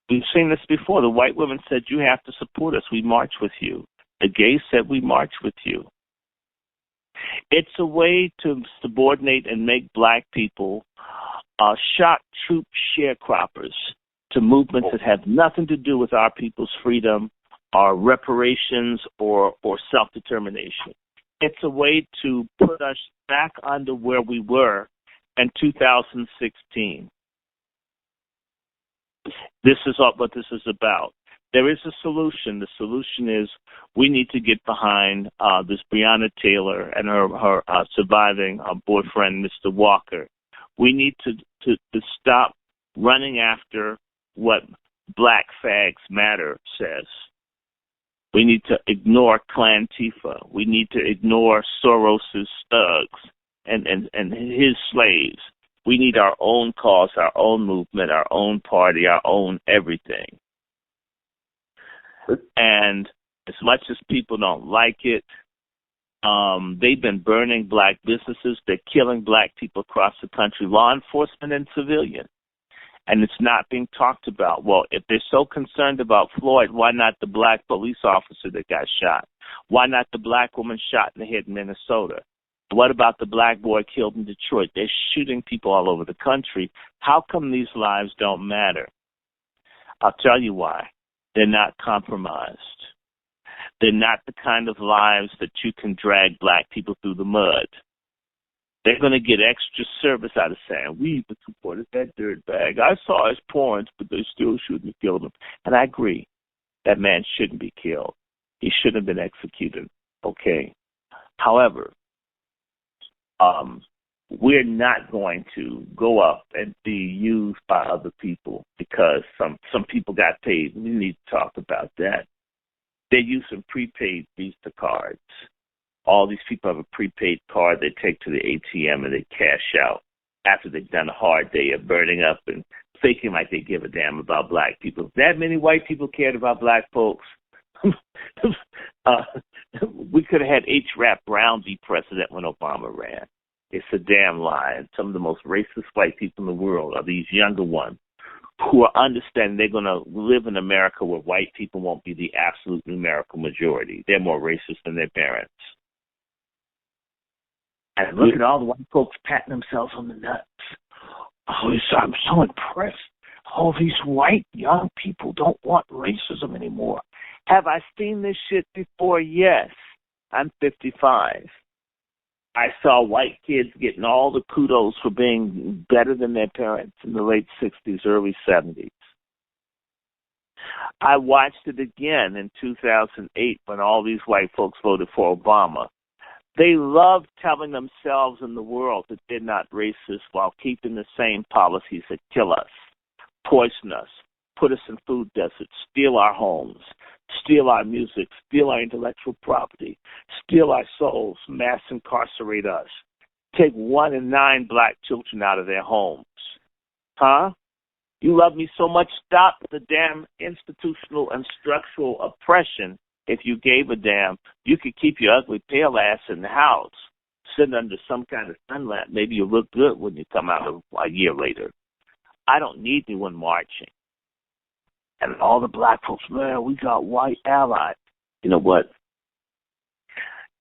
We've seen this before. The white women said, you have to support us. We march with you. The gays said, we march with you. It's a way to subordinate and make black people shock troop sharecroppers to movements that have nothing to do with our people's freedom, our reparations, or self-determination. It's a way to put us back under where we were in 2016. This is what this is about. There is a solution. The solution is we need to get behind this Breonna Taylor and her surviving boyfriend, Mr. Walker. We need to stop running after what Black Fags Matter says. We need to ignore Clan Tifa. We need to ignore Soros's thugs and his slaves. We need our own cause, our own movement, our own party, our own everything. And as much as people don't like it, they've been burning black businesses. They're killing black people across the country, law enforcement and civilian. And it's not being talked about. Well, if they're so concerned about Floyd, why not the black police officer that got shot? Why not the black woman shot in the head in Minnesota? What about the black boy killed in Detroit? They're shooting people all over the country. How come these lives don't matter? I'll tell you why. They're not compromised. They're not the kind of lives that you can drag black people through the mud. They're going to get extra service out of saying, we even supported that dirtbag. I saw his points, but they still shouldn't have killed him. And I agree. That man shouldn't be killed. He shouldn't have been executed. Okay. However, we're not going to go up and be used by other people because some people got paid. We need to talk about that. They're using prepaid Visa cards. All these people have a prepaid card they take to the ATM and they cash out after they've done a hard day of burning up and faking like they give a damn about black people. If that many white people cared about black folks, we could have had H. Brown be president when Obama ran. It's a damn lie. And some of the most racist white people in the world are these younger ones who are understanding they're going to live in America where white people won't be the absolute numerical majority. They're more racist than their parents. And look at all the white folks patting themselves on the nuts. Oh, I'm so impressed. All these white young people don't want racism anymore. Have I seen this shit before? Yes. I'm 55. I saw white kids getting all the kudos for being better than their parents in the late 60s, early 70s. I watched it again in 2008 when all these white folks voted for Obama. They loved telling themselves and the world that they're not racist while keeping the same policies that kill us, poison us, put us in food deserts, steal our homes, steal our music, steal our intellectual property, steal our souls, mass incarcerate us, take 1 in 9 black children out of their homes. Huh? You love me so much, stop the damn institutional and structural oppression. If you gave a damn, you could keep your ugly pale ass in the house, sitting under some kind of sun lamp. Maybe you'll look good when you come out a year later. I don't need anyone marching. And all the black folks, man, we got white allies. You know what?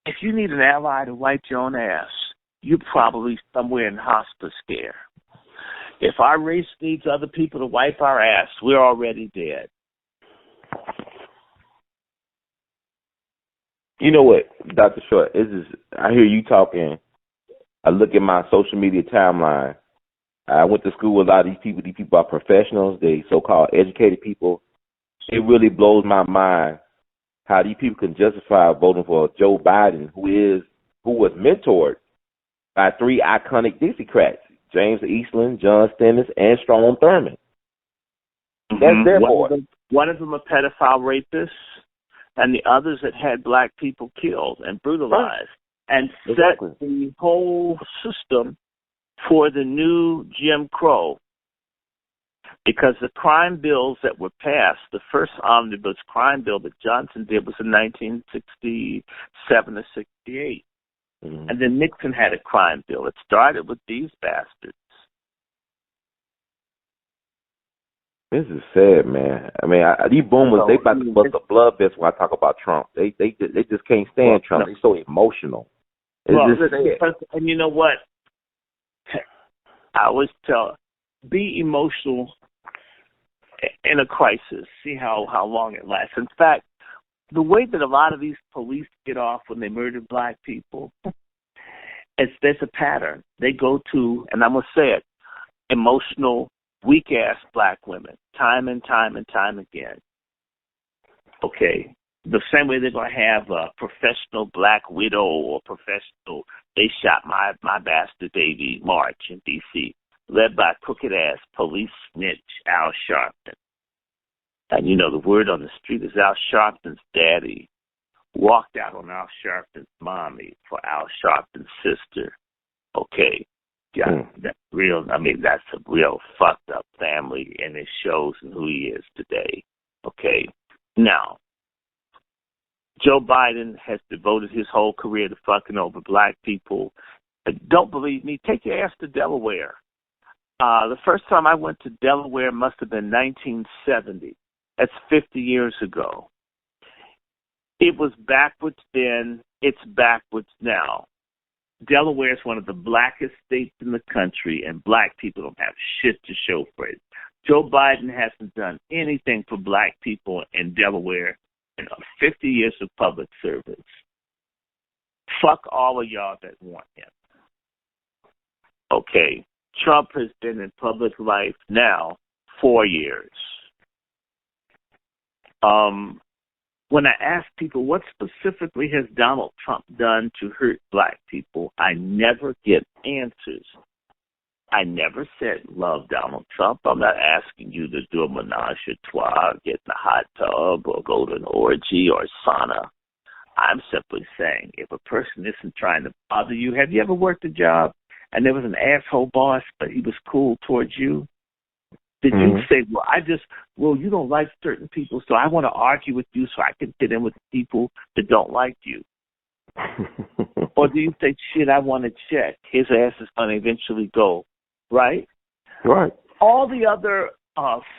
If you need an ally to wipe your own ass, you're probably somewhere in hospice care. If our race needs other people to wipe our ass, we're already dead. You know what, Dr. Short, I hear you talking. I look at my social media timeline. I went to school with a lot of these people. These people are professionals. They so-called educated people. It really blows my mind how these people can justify voting for Joe Biden, who was mentored by 3 iconic Dixiecrats, James Eastland, John Stennis, and Strom Thurmond. That's their boy. One of them a pedophile rapist, and the others that had black people killed and brutalized, and set the whole system for the new Jim Crow. Because the crime bills that were passed, the first omnibus crime bill that Johnson did was in 1967 or 68. Mm-hmm. And then Nixon had a crime bill. It started with these bastards. This is sad, man. I mean, these boomers, they about to bust a blood vest when I talk about Trump. They just can't stand Trump. They're so emotional. And you know what? I always tell, be emotional in a crisis. See how long it lasts. In fact, the way that a lot of these police get off when they murder black people, there's a pattern. They go to, and I'm going to say it, emotional, weak-ass black women, time and time and time again. Okay. The same way they're going to have a professional black widow or professional, they shot my bastard baby march in D.C., led by crooked-ass police snitch Al Sharpton. And, you know, the word on the street is Al Sharpton's daddy walked out on Al Sharpton's mommy for Al Sharpton's sister. Okay. Yeah, that's real. I mean, that's a real fucked up family, and it shows in who he is today. Okay. Now, Joe Biden has devoted his whole career to fucking over black people. Don't believe me? Take your ass to Delaware. The first time I went to Delaware must have been 1970. That's 50 years ago. It was backwards then. It's backwards now. Delaware is one of the blackest states in the country, and black people don't have shit to show for it. Joe Biden hasn't done anything for black people in Delaware in 50 years of public service. Fuck all of y'all that want him. Okay. Trump has been in public life now 4 years. When I ask people what specifically has Donald Trump done to hurt black people, I never get answers. I never said love Donald Trump. I'm not asking you to do a menage a trois, get in a hot tub, or go to an orgy or sauna. I'm simply saying if a person isn't trying to bother you, have you ever worked a job and there was an asshole boss, but he was cool towards you? Did you say, you don't like certain people, so I want to argue with you so I can fit in with people that don't like you? Or do you say, shit, I want to check. His ass is going to eventually go, right? Right. All the other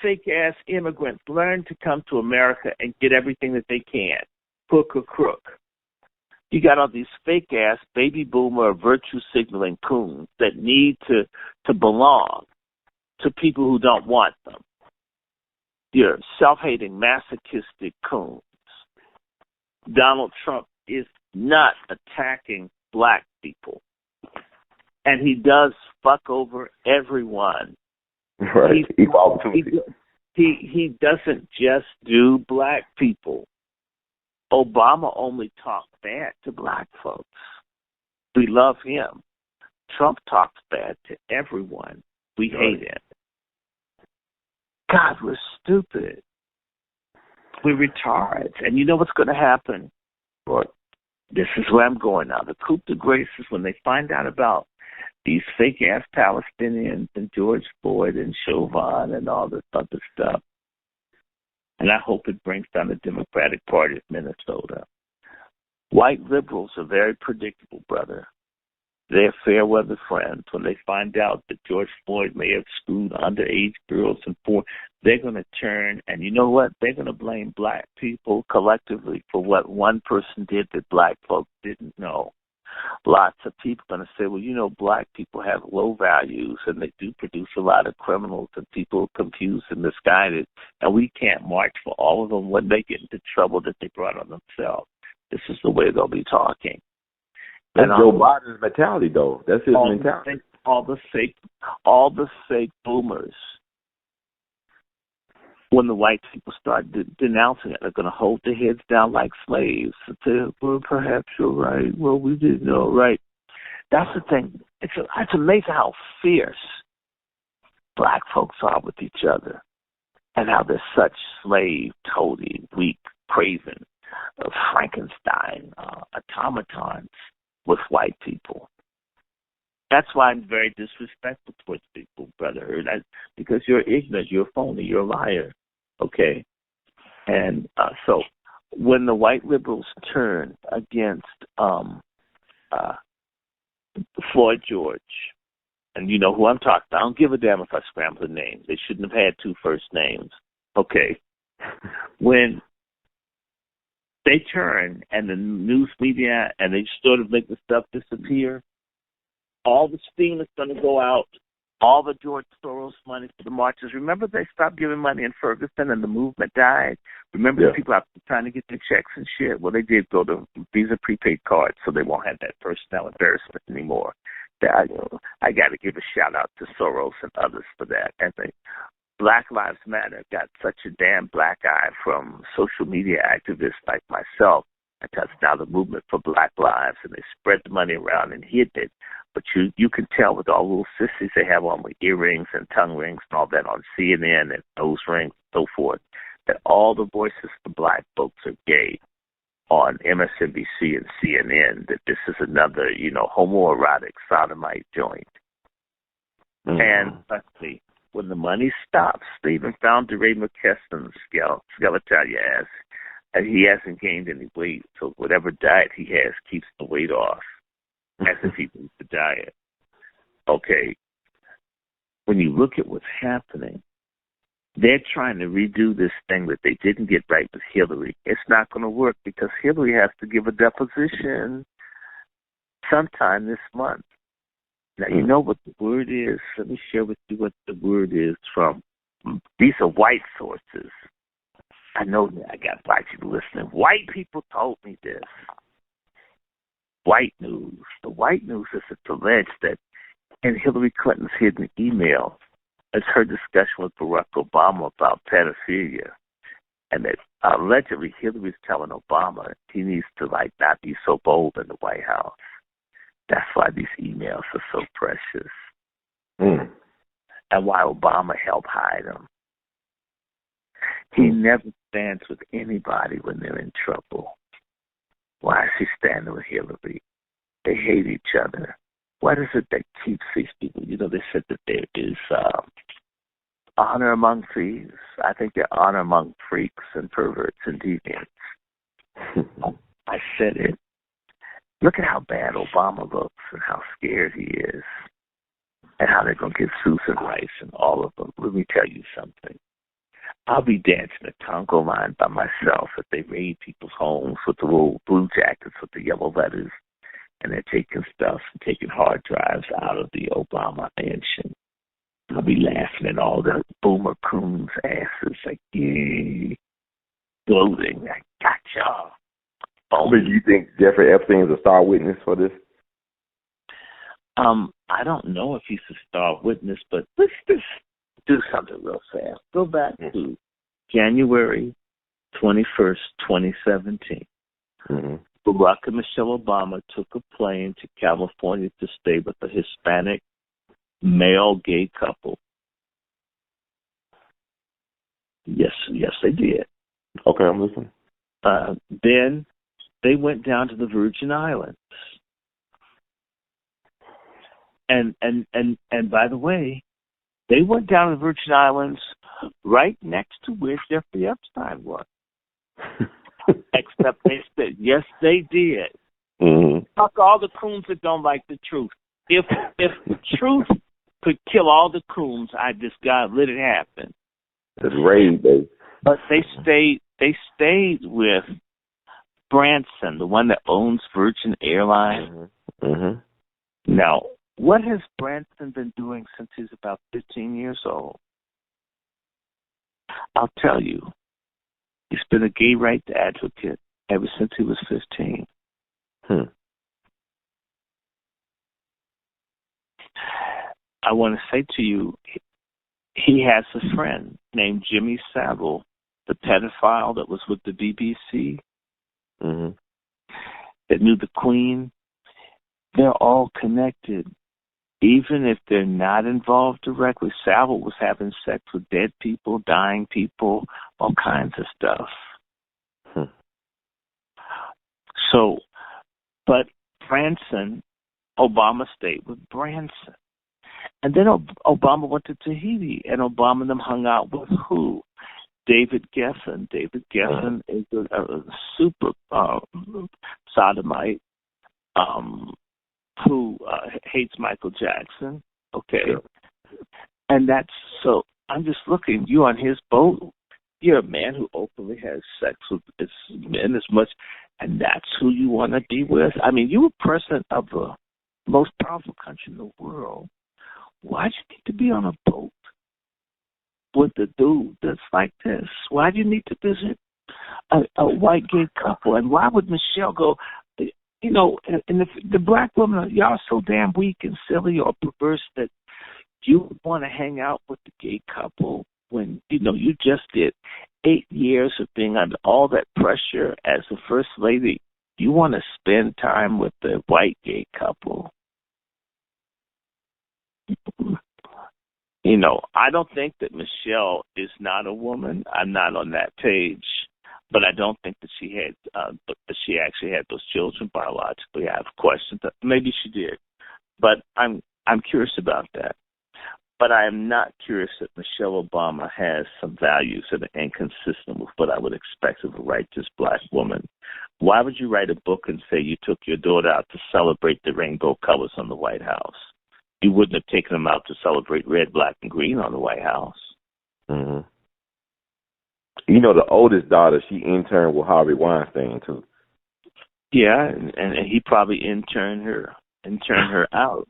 fake-ass immigrants learn to come to America and get everything that they can, hook or crook. You got all these fake ass baby boomer virtue signaling coons that need to belong to people who don't want them. You're self-hating masochistic coons. Donald Trump is not attacking black people. And he does fuck over everyone. Right. Equal opportunity. He doesn't just do black people. Obama only talked bad to black folks. We love him. Trump talks bad to everyone. We hate him. God, we're stupid. We're retards. And you know what's going to happen? What? This is where I'm going now. The coup de grace is when they find out about these fake-ass Palestinians and George Floyd and Chauvin and all this other stuff. And I hope it brings down the Democratic Party of Minnesota. White liberals are very predictable, brother. They're fair-weather friends. When they find out that George Floyd may have screwed underage girls and they're going to turn, and you know what? They're going to blame black people collectively for what one person did that black folks didn't know. Lots of people are going to say, well, you know, black people have low values and they do produce a lot of criminals and people confused and misguided, and we can't march for all of them when they get into trouble that they brought on themselves. This is the way they'll be talking. That's Joe Biden's mentality, though. That's his mentality. All the fake boomers. When the white people start denouncing it, they're going to hold their heads down like slaves and say, well, perhaps you're right. Well, we didn't know, right? That's the thing. It's amazing how fierce black folks are with each other and how they're such slave, toady, weak, craven, Frankenstein, automatons with white people. That's why I'm very disrespectful towards people, brother. Because you're ignorant, you're phony, you're a liar. Okay? And so when the white liberals turn against Floyd George, and you know who I'm talking about, I don't give a damn if I scramble the name. They shouldn't have had two first names. Okay? When they turn and the news media and they sort of make the stuff disappear, all the steam is going to go out, all the George Soros money for the marches. Remember they stopped giving money in Ferguson and the movement died? Remember the people out trying to get their checks and shit? Well, they did go to Visa prepaid cards, so they won't have that personnel embarrassment anymore. I got to give a shout-out to Soros and others for that. And Black Lives Matter got such a damn black eye from social media activists like myself, because now the movement for Black Lives, and they spread the money around and hid it. But you can tell with all the little sissies they have on with earrings and tongue rings and all that on CNN and nose rings and so forth, that all the voices for black folks are gay on MSNBC and CNN, that this is another, homoerotic sodomite joint. Mm-hmm. And let's see, when the money stops, they even found DeRay McKesson's skeletal ass, and he hasn't gained any weight, so whatever diet he has keeps the weight off, as if he needs the diet. Okay, when you look at what's happening, they're trying to redo this thing that they didn't get right with Hillary. It's not going to work because Hillary has to give a deposition sometime this month. Now, you know what the word is? Let me share with you what the word is from. These are white sources. I know that I got black people listening. White people told me this. White news. The white news is it's alleged that in Hillary Clinton's hidden email, it's her discussion with Barack Obama about pedophilia, and that allegedly Hillary's telling Obama he needs to not be so bold in the White House. That's why these emails are so precious, and why Obama helped hide them. He never stands with anybody when they're in trouble. Why is he standing with Hillary? They hate each other. What is it that keeps these people? They said that there is honor among thieves. I think there's honor among freaks and perverts and deviants. I said it. Look at how bad Obama looks and how scared he is and how they're going to get Susan Rice and all of them. Let me tell you something. I'll be dancing a Congo line by myself as they raid people's homes with the little blue jackets with the yellow letters, and they're taking stuff and taking hard drives out of the Obama mansion. I'll be laughing at all the boomer coons' asses, like, yay, gloating. I got y'all. But do you think Jeffrey Epstein is a star witness for this? I don't know if he's a star witness, but let's just do something real fast. Go back to January 21st, 2017. Mm-hmm. Barack and Michelle Obama took a plane to California to stay with a Hispanic male gay couple. Yes, they did. Okay, I'm listening. Then they went down to the Virgin Islands. And by the way, they went down to the Virgin Islands right next to where Jeffrey Epstein was. Except they said, yes, they did. Mm-hmm. Fuck all the coons that don't like the truth. If the truth could kill all the coons, God let it happen. It's raid, baby. But they stayed with Branson, the one that owns Virgin Airlines. Mm-hmm. Mm-hmm. Now, what has Branson been doing since he's about 15 years old? I'll tell you. He's been a gay rights advocate ever since he was 15. I want to say to you, he has a friend named Jimmy Savile, the pedophile that was with the BBC, that knew the Queen. They're all connected. Even if they're not involved directly, Savile was having sex with dead people, dying people, all kinds of stuff. So, but Branson, Obama stayed with Branson. And then Obama went to Tahiti, and Obama and them hung out with who? David Geffen. David Geffen is a super sodomite who hates Michael Jackson. Okay. Sure. And that's so. I'm just looking. You on his boat. You're a man who openly has sex with men as much, and that's who you want to be with. I mean, you're a president of the most powerful country in the world. Why'd you need to be on a boat with a dude that's like this? Why do you need to visit a white gay couple? And why would Michelle go? You know, and the black women, y'all are so damn weak and silly or perverse that you want to hang out with the gay couple when, you know, you just did 8 years of being under all that pressure as the first lady. You want to spend time with the white gay couple. You know, I don't think that Michelle is not a woman. I'm not on that page. But I don't think that she actually had those children biologically. I have questions. Maybe she did, but I'm curious about that. But I am not curious that Michelle Obama has some values that are inconsistent with what I would expect of a righteous black woman. Why would you write a book and say you took your daughter out to celebrate the rainbow colors on the White House? You wouldn't have taken them out to celebrate red, black, and green on the White House. Mm-hmm. You know, the oldest daughter, she interned with Harvey Weinstein, too. Yeah, and he probably interned her out.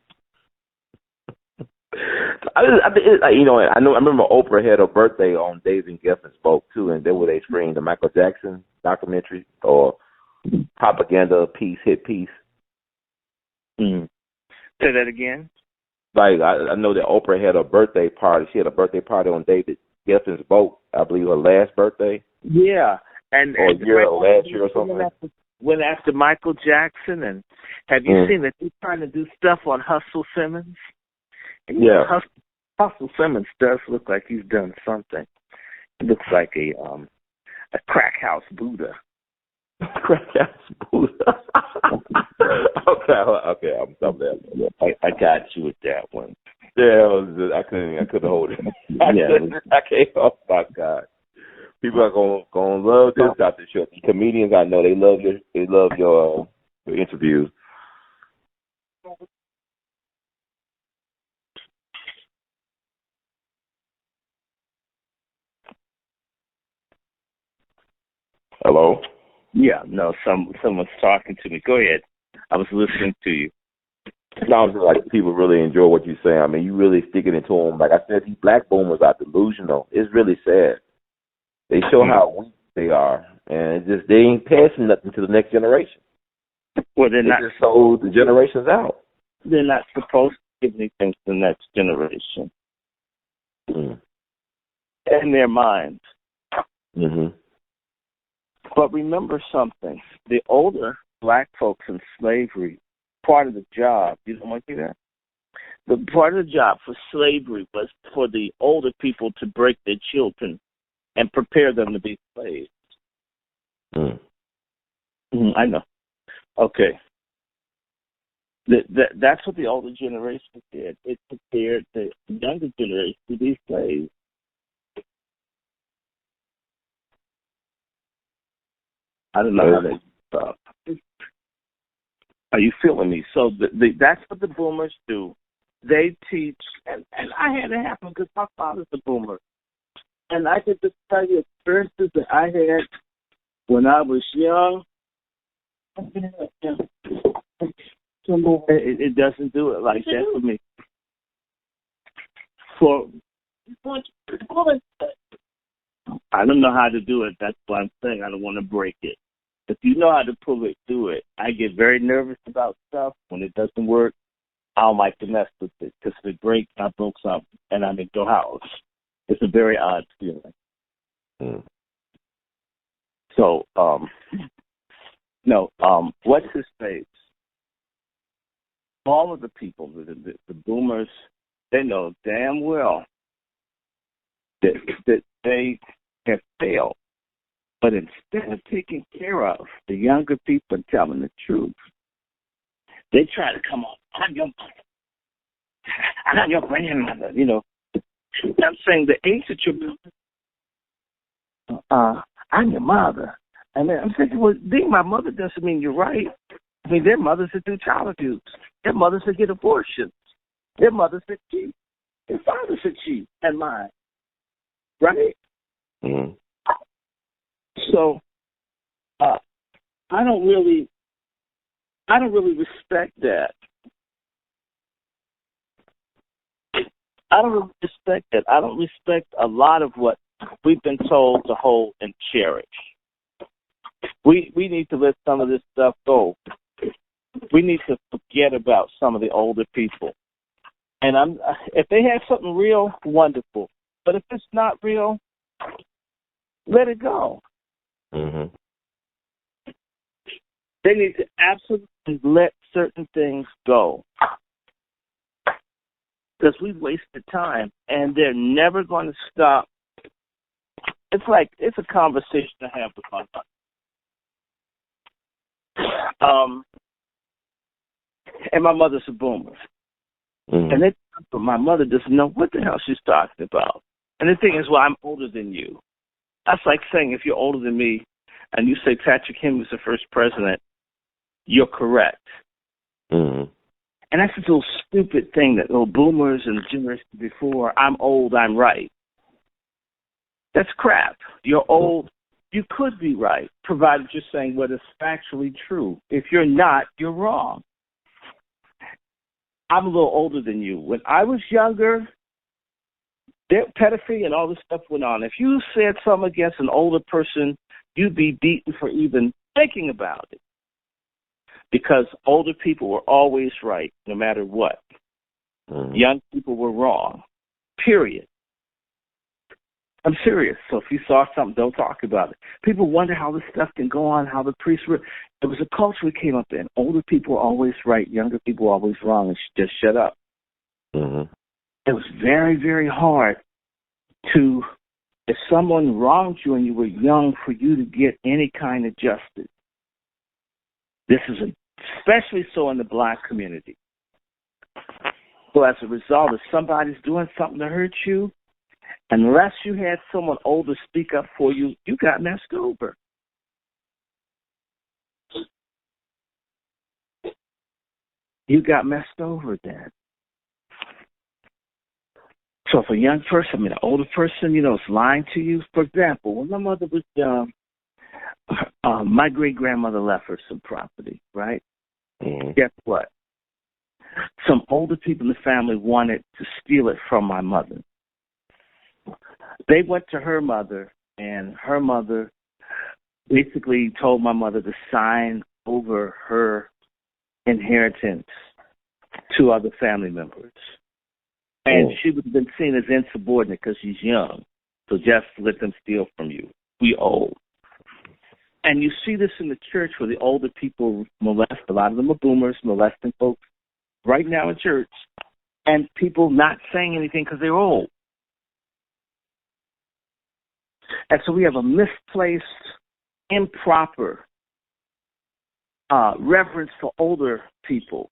I remember Oprah had her birthday on Days and Geffen Spoke, too, and then where they screened the Michael Jackson documentary or propaganda piece, hit piece. Mm. Say that again? Like, I know that Oprah had a birthday party. She had a birthday party on David Geffen's boat, I believe her last birthday. Yeah. And last year or something. Went after Michael Jackson, and have you seen that he's trying to do stuff on Hustle Simmons? And Hustle Simmons does look like he's done something. It looks like a crack house Buddha. Crack house Buddha. Okay, I'm stopping that. I got you with that one. Yeah, I couldn't hold it. I can't. Oh my God, people are gonna love this Dr. Show. Comedians, I know they love your interviews. Hello? Yeah, no, someone's talking to me. Go ahead. I was listening to you. Sounds like people really enjoy what you say. I mean, you really sticking it to them. Like I said, these black boomers are delusional. It's really sad. They show how weak they are, and it's just they ain't passing nothing to the next generation. Well, They just sold the generations out. They're not supposed to give anything to the next generation. In their minds. Mm-hmm. But remember something. The older black folks in slavery, part of the job, you don't want to hear that? The part of the job for slavery was for the older people to break their children and prepare them to be slaves. I know. Okay. That's what the older generation did. It prepared the younger generation to be slaves. I don't know how they stop. Are you feeling me? So that's what the boomers do. They teach, and I had it happen because my father's a boomer. And I could just tell you experiences that I had when I was young. It doesn't do it like that for me. I don't know how to do it. That's why I'm saying I don't want to break it. If you know how to pull it, do it. I get very nervous about stuff. When it doesn't work, I don't like to mess with it. Because if it breaks, I broke something, and I'm in your house. It's a very odd feeling. So, what's his face? All of the people, the boomers, they know damn well that they have failed. But instead of taking care of the younger people and telling the truth, they try to come on. I'm your mother. I'm your grandmother. You know, I'm saying the age that you're I'm your mother. And then I'm thinking, well, being my mother doesn't mean you're right. I mean, their mothers that do child abuse. Their mothers that get abortions. Their mothers that cheat. Their fathers that cheat and lie. Right? Mm-hmm. So, I don't really respect that. I don't respect a lot of what we've been told to hold and cherish. We need to let some of this stuff go. We need to forget about some of the older people. And if they have something real, wonderful. But if it's not real, let it go. Mm-hmm. They need to absolutely let certain things go. Because we've wasted time, and they're never going to stop. It's a conversation to have with my mother. And my mother's a boomer. Mm-hmm. And my mother doesn't know what the hell she's talking about. And the thing is, well, I'm older than you. That's like saying if you're older than me and you say Patrick Henry was the first president, you're correct. Mm-hmm. And that's this little stupid thing that little boomers and the generation before, I'm old, I'm right. That's crap. You're old. You could be right, provided you're saying what is factually true. If you're not, you're wrong. I'm a little older than you. When I was younger, pedophilia and all this stuff went on. If you said something against an older person, you'd be beaten for even thinking about it. Because older people were always right, no matter what. Mm-hmm. Young people were wrong, period. I'm serious. So if you saw something, don't talk about it. People wonder how this stuff can go on, how the priests were. It was a culture we came up in. Older people were always right, younger people were always wrong, and just shut up. Mm-hmm. It was very, very hard to, if someone wronged you and you were young, for you to get any kind of justice. This is especially so in the black community. So as a result, if somebody's doing something to hurt you, unless you had someone older speak up for you, you got messed over. You got messed over then. So if a young person, an older person, is lying to you, for example, when my mother was young, my great-grandmother left her some property, right? Mm-hmm. Guess what? Some older people in the family wanted to steal it from my mother. They went to her mother, and her mother basically told my mother to sign over her inheritance to other family members. And she would have been seen as insubordinate because she's young. So just let them steal from you. We old. And you see this in the church where the older people molest. A lot of them are boomers molesting folks right now in church. And people not saying anything because they're old. And so we have a misplaced, improper reverence for older people.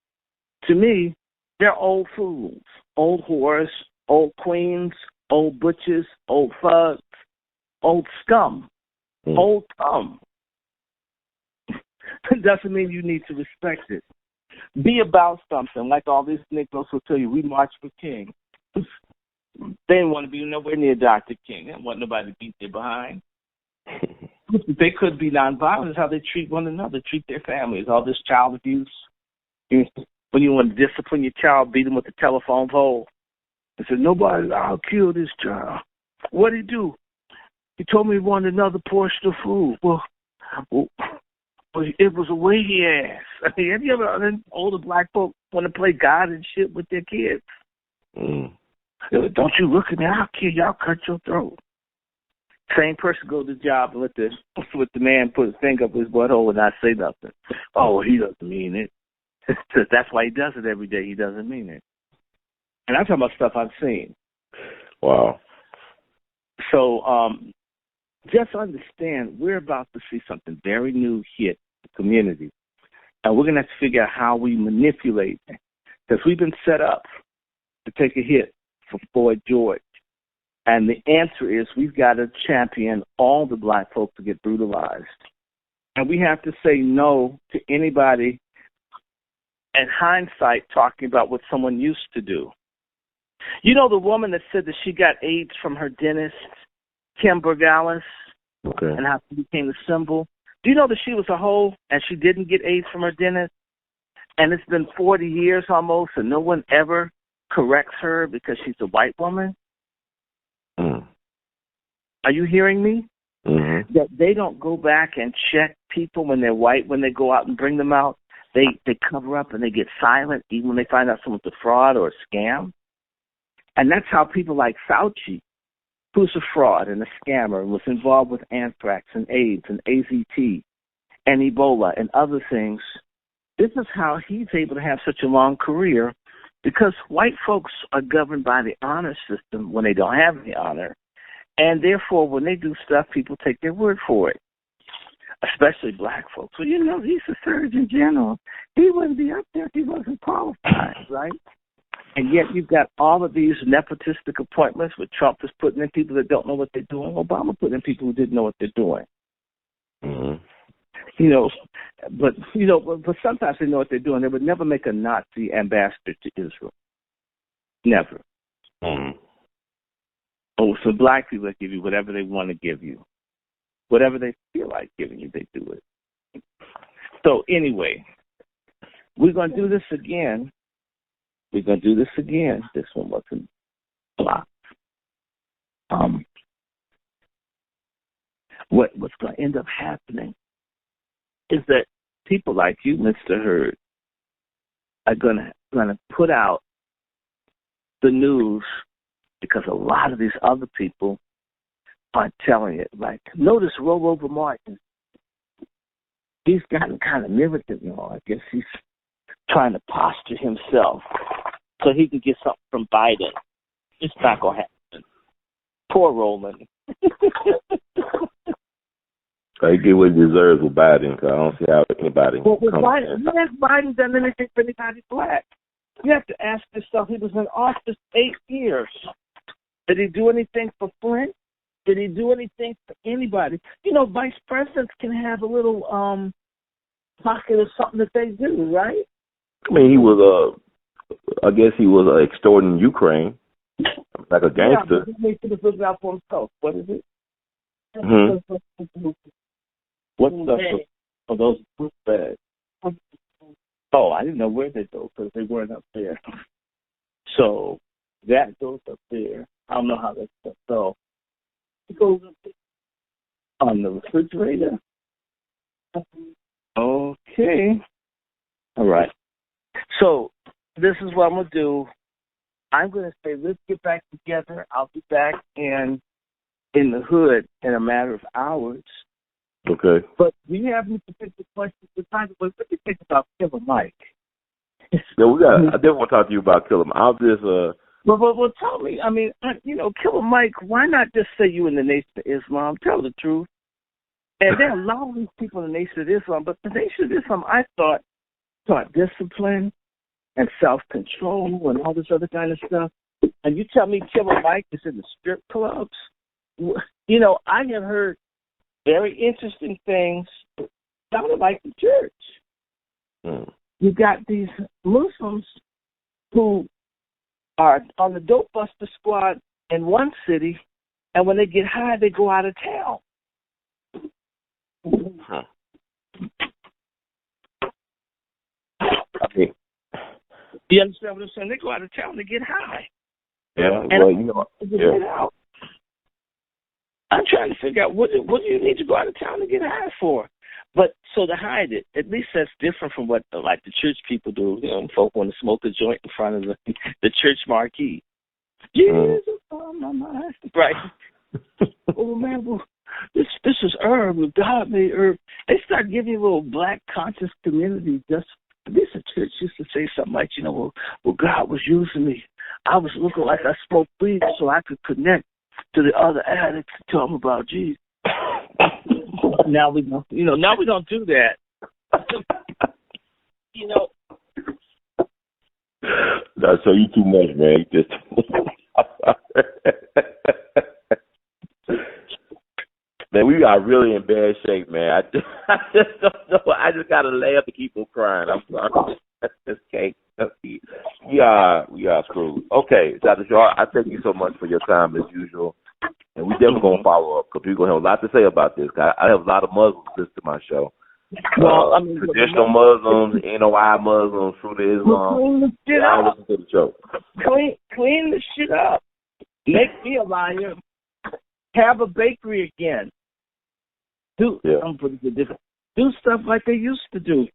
To me, they're old fools, old whores, old queens, old butches, old thugs, old scum, old scum. Doesn't mean you need to respect it. Be about something, like all these Negroes will tell you, we march for King. They didn't want to be nowhere near Dr. King. They didn't want nobody to beat their behind. They could be nonviolent. It's how they treat one another, treat their families. All this child abuse. When you want to discipline your child, beat them with the telephone pole. They said, I'll kill this child. What did he do? He told me he wanted another portion of food. Well, it was a way he asked. I mean, have you ever older black folk want to play God and shit with their kids? Don't you look at me, I'll kill you, I'll cut your throat. Same person go to the job and let the man put his finger up his butthole and not say nothing. Oh, he doesn't mean it. That's why he does it every day. He doesn't mean it. And I'm talking about stuff I've seen. Wow. So just understand we're about to see something very new hit the community. And we're going to have to figure out how we manipulate it. Because we've been set up to take a hit for Boy George. And the answer is we've got to champion all the black folks to get brutalized. And we have to say no to anybody in hindsight talking about what someone used to do. You know the woman that said that she got AIDS from her dentist, Kim Bergalis, and how she became the symbol? Do you know that she was a hoe and she didn't get AIDS from her dentist? And it's been 40 years almost and no one ever corrects her because she's a white woman? Are you hearing me? Mm-hmm. That they don't go back and check people when they're white, when they go out and bring them out. They cover up and they get silent even when they find out someone's a fraud or a scam. And that's how people like Fauci, who's a fraud and a scammer and was involved with anthrax and AIDS and AZT and Ebola and other things, this is how he's able to have such a long career, because white folks are governed by the honor system when they don't have any honor. And therefore, when they do stuff, people take their word for it, especially black folks. Well, you know, he's a Surgeon General. He wouldn't be up there if he wasn't qualified, right? And yet you've got all of these nepotistic appointments where Trump is putting in people that don't know what they're doing. Obama put in people who didn't know what they're doing. Mm-hmm. But sometimes they know what they're doing. They would never make a Nazi ambassador to Israel. Never. Mm-hmm. Oh, so black people that give you whatever they want to give you. Whatever they feel like giving you, they do it. So anyway, we're going to do this again. This one wasn't blocked. What's going to end up happening is that people like you, Mr. Hurd, are going to put out the news, because a lot of these other people aren't telling it. Like, notice Rollover Martin. He's gotten kind of militant now. I guess he's trying to posture himself so he can get something from Biden. It's not going to happen. Poor Roland. He get what he deserves with Biden, because I don't see how anybody has Biden done anything for anybody black? You have to ask yourself, he was in office 8 years. Did he do anything for Flint? Did he do anything for anybody? You know, vice presidents can have a little pocket of something that they do, right? I mean, he was I guess he was extorting Ukraine, like a gangster. Yeah, he was looking out for himself. What is it? Mm-hmm. What stuff are those fruit bags? Oh, I didn't know where they go because they weren't up there. So that goes up there. I don't know how that stuff goes. It goes up there on the refrigerator. Okay. All right. So this is what I'm going to do. I'm going to say, let's get back together. I'll be back in the hood in a matter of hours. Okay. But do you have any particular questions? What do you think about Killer Mike? Yeah, I did want to talk to you about Killer Mike. I'll just Well, tell me. I mean, Killer Mike. Why not just say you in the Nation of Islam? Tell the truth. And there are a lot of these people in the Nation of Islam, but the Nation of Islam, I thought, taught discipline and self-control and all this other kind of stuff. And you tell me Killer Mike is in the strip clubs? I have heard very interesting things sounded like the church. You got these Muslims who are on the dope buster squad in one city, and when they get high, they go out of town. Okay. You understand what I'm saying? They go out of town to get high. Yeah, Get out. I'm trying to figure out what do you need to go out of town to get high for? But so to hide it, at least that's different from what like the church people do. Folk want to smoke a joint in front of the church marquee. Jesus on my mind, right? Oh man, well, this is herb. God made herb. They start giving you little black conscious community. Just this church used to say something like, well, God was using me. I was looking like I smoked weed so I could connect to the other addicts and tell them about Jesus. Now we don't, now we don't do that. That's so you too much, man. You just man, we are really in bad shape, man. I just don't know. I just gotta laugh to keep from crying. I'm sorry. I just can't. We are screwed. Okay, Dr. Shaw, I thank you so much for your time as usual. And we definitely going to follow up because we're going to have a lot to say about this. I have a lot of Muslims listen to my show. Well, traditional Muslims, NOI Muslims, Fruit of Islam. They all listen to the show. Clean the shit up. Make me a liar. Have a bakery again. Do stuff like they used to do.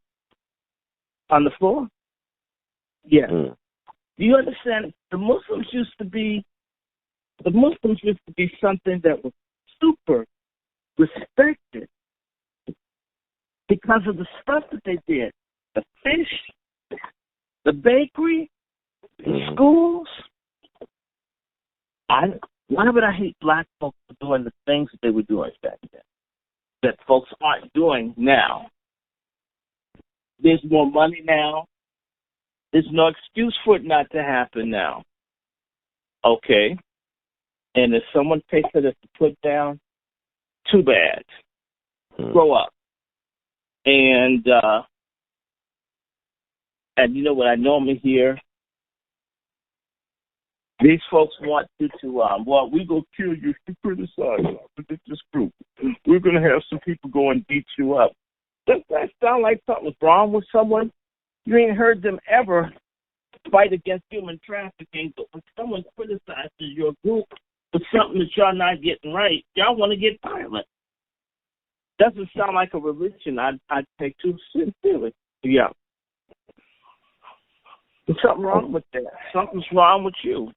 On the floor? Yeah. Do you understand? The Muslims used to be something that was super respected because of the stuff that they did. The fish, the bakery, the schools. Why would I hate black folks for doing the things that they were doing back then that folks aren't doing now? There's more money now. There's no excuse for it not to happen now. Okay. And if someone takes it as a put down, too bad. Grow up. And you know what I normally hear? These folks want you to, well, we going to kill you if you criticize our religious group. We're going to have some people go and beat you up. Does that sound like something's wrong with someone? You ain't heard them ever fight against human trafficking, but when someone criticizes your group for something that y'all not getting right, y'all want to get violent. Doesn't sound like a religion I'd take too sincerely. Yeah. There's something wrong with that. Something's wrong with you.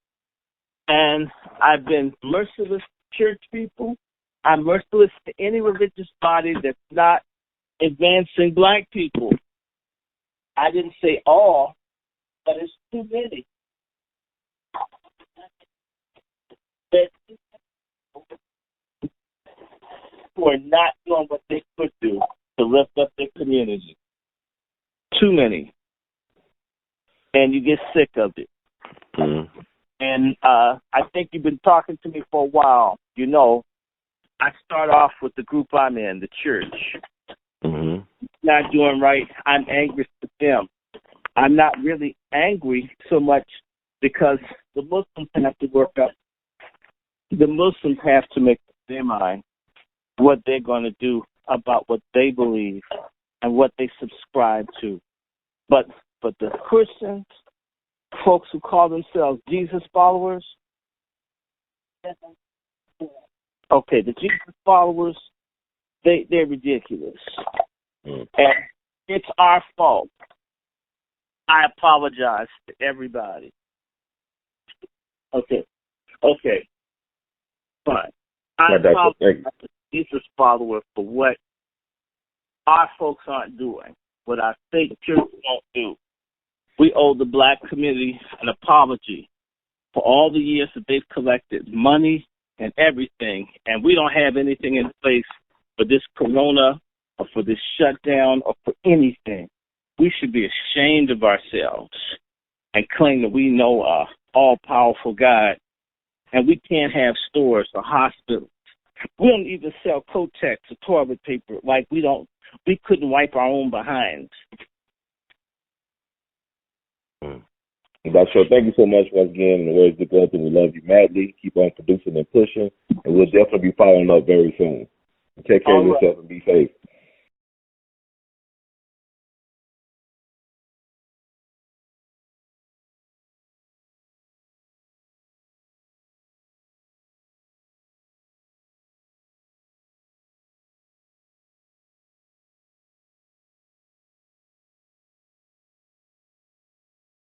And I've been merciless to church people. I'm merciless to any religious body that's not advancing black people. I didn't say all, but it's too many. Who are not doing what they could do to lift up their community. Too many. And you get sick of it. And I think you've been talking to me for a while. You know, I start off with the group I'm in, the church. Not doing right. I'm angry with them. I'm not really angry so much because the Muslims have to work up. The Muslims have to make up their mind what they're going to do about what they believe and what they subscribe to. But the Christians, folks who call themselves Jesus followers, okay, the Jesus followers, they're ridiculous. And it's our fault. I apologize to everybody. Okay. Fine. I apologize to Jesus followers for what our folks aren't doing, what I think church won't do. We owe the black community an apology for all the years that they've collected money and everything, and we don't have anything in place for this corona or for this shutdown or for anything. We should be ashamed of ourselves and claim that we know a all-powerful God, and we can't have stores or hospitals. We don't even sell Kotex or toilet paper like we couldn't wipe our own behinds. Dr. Shaw, thank you so much once again. In the words of God, we love you madly. Keep on producing and pushing, and we'll definitely be following up very soon. Take care of yourself and be safe.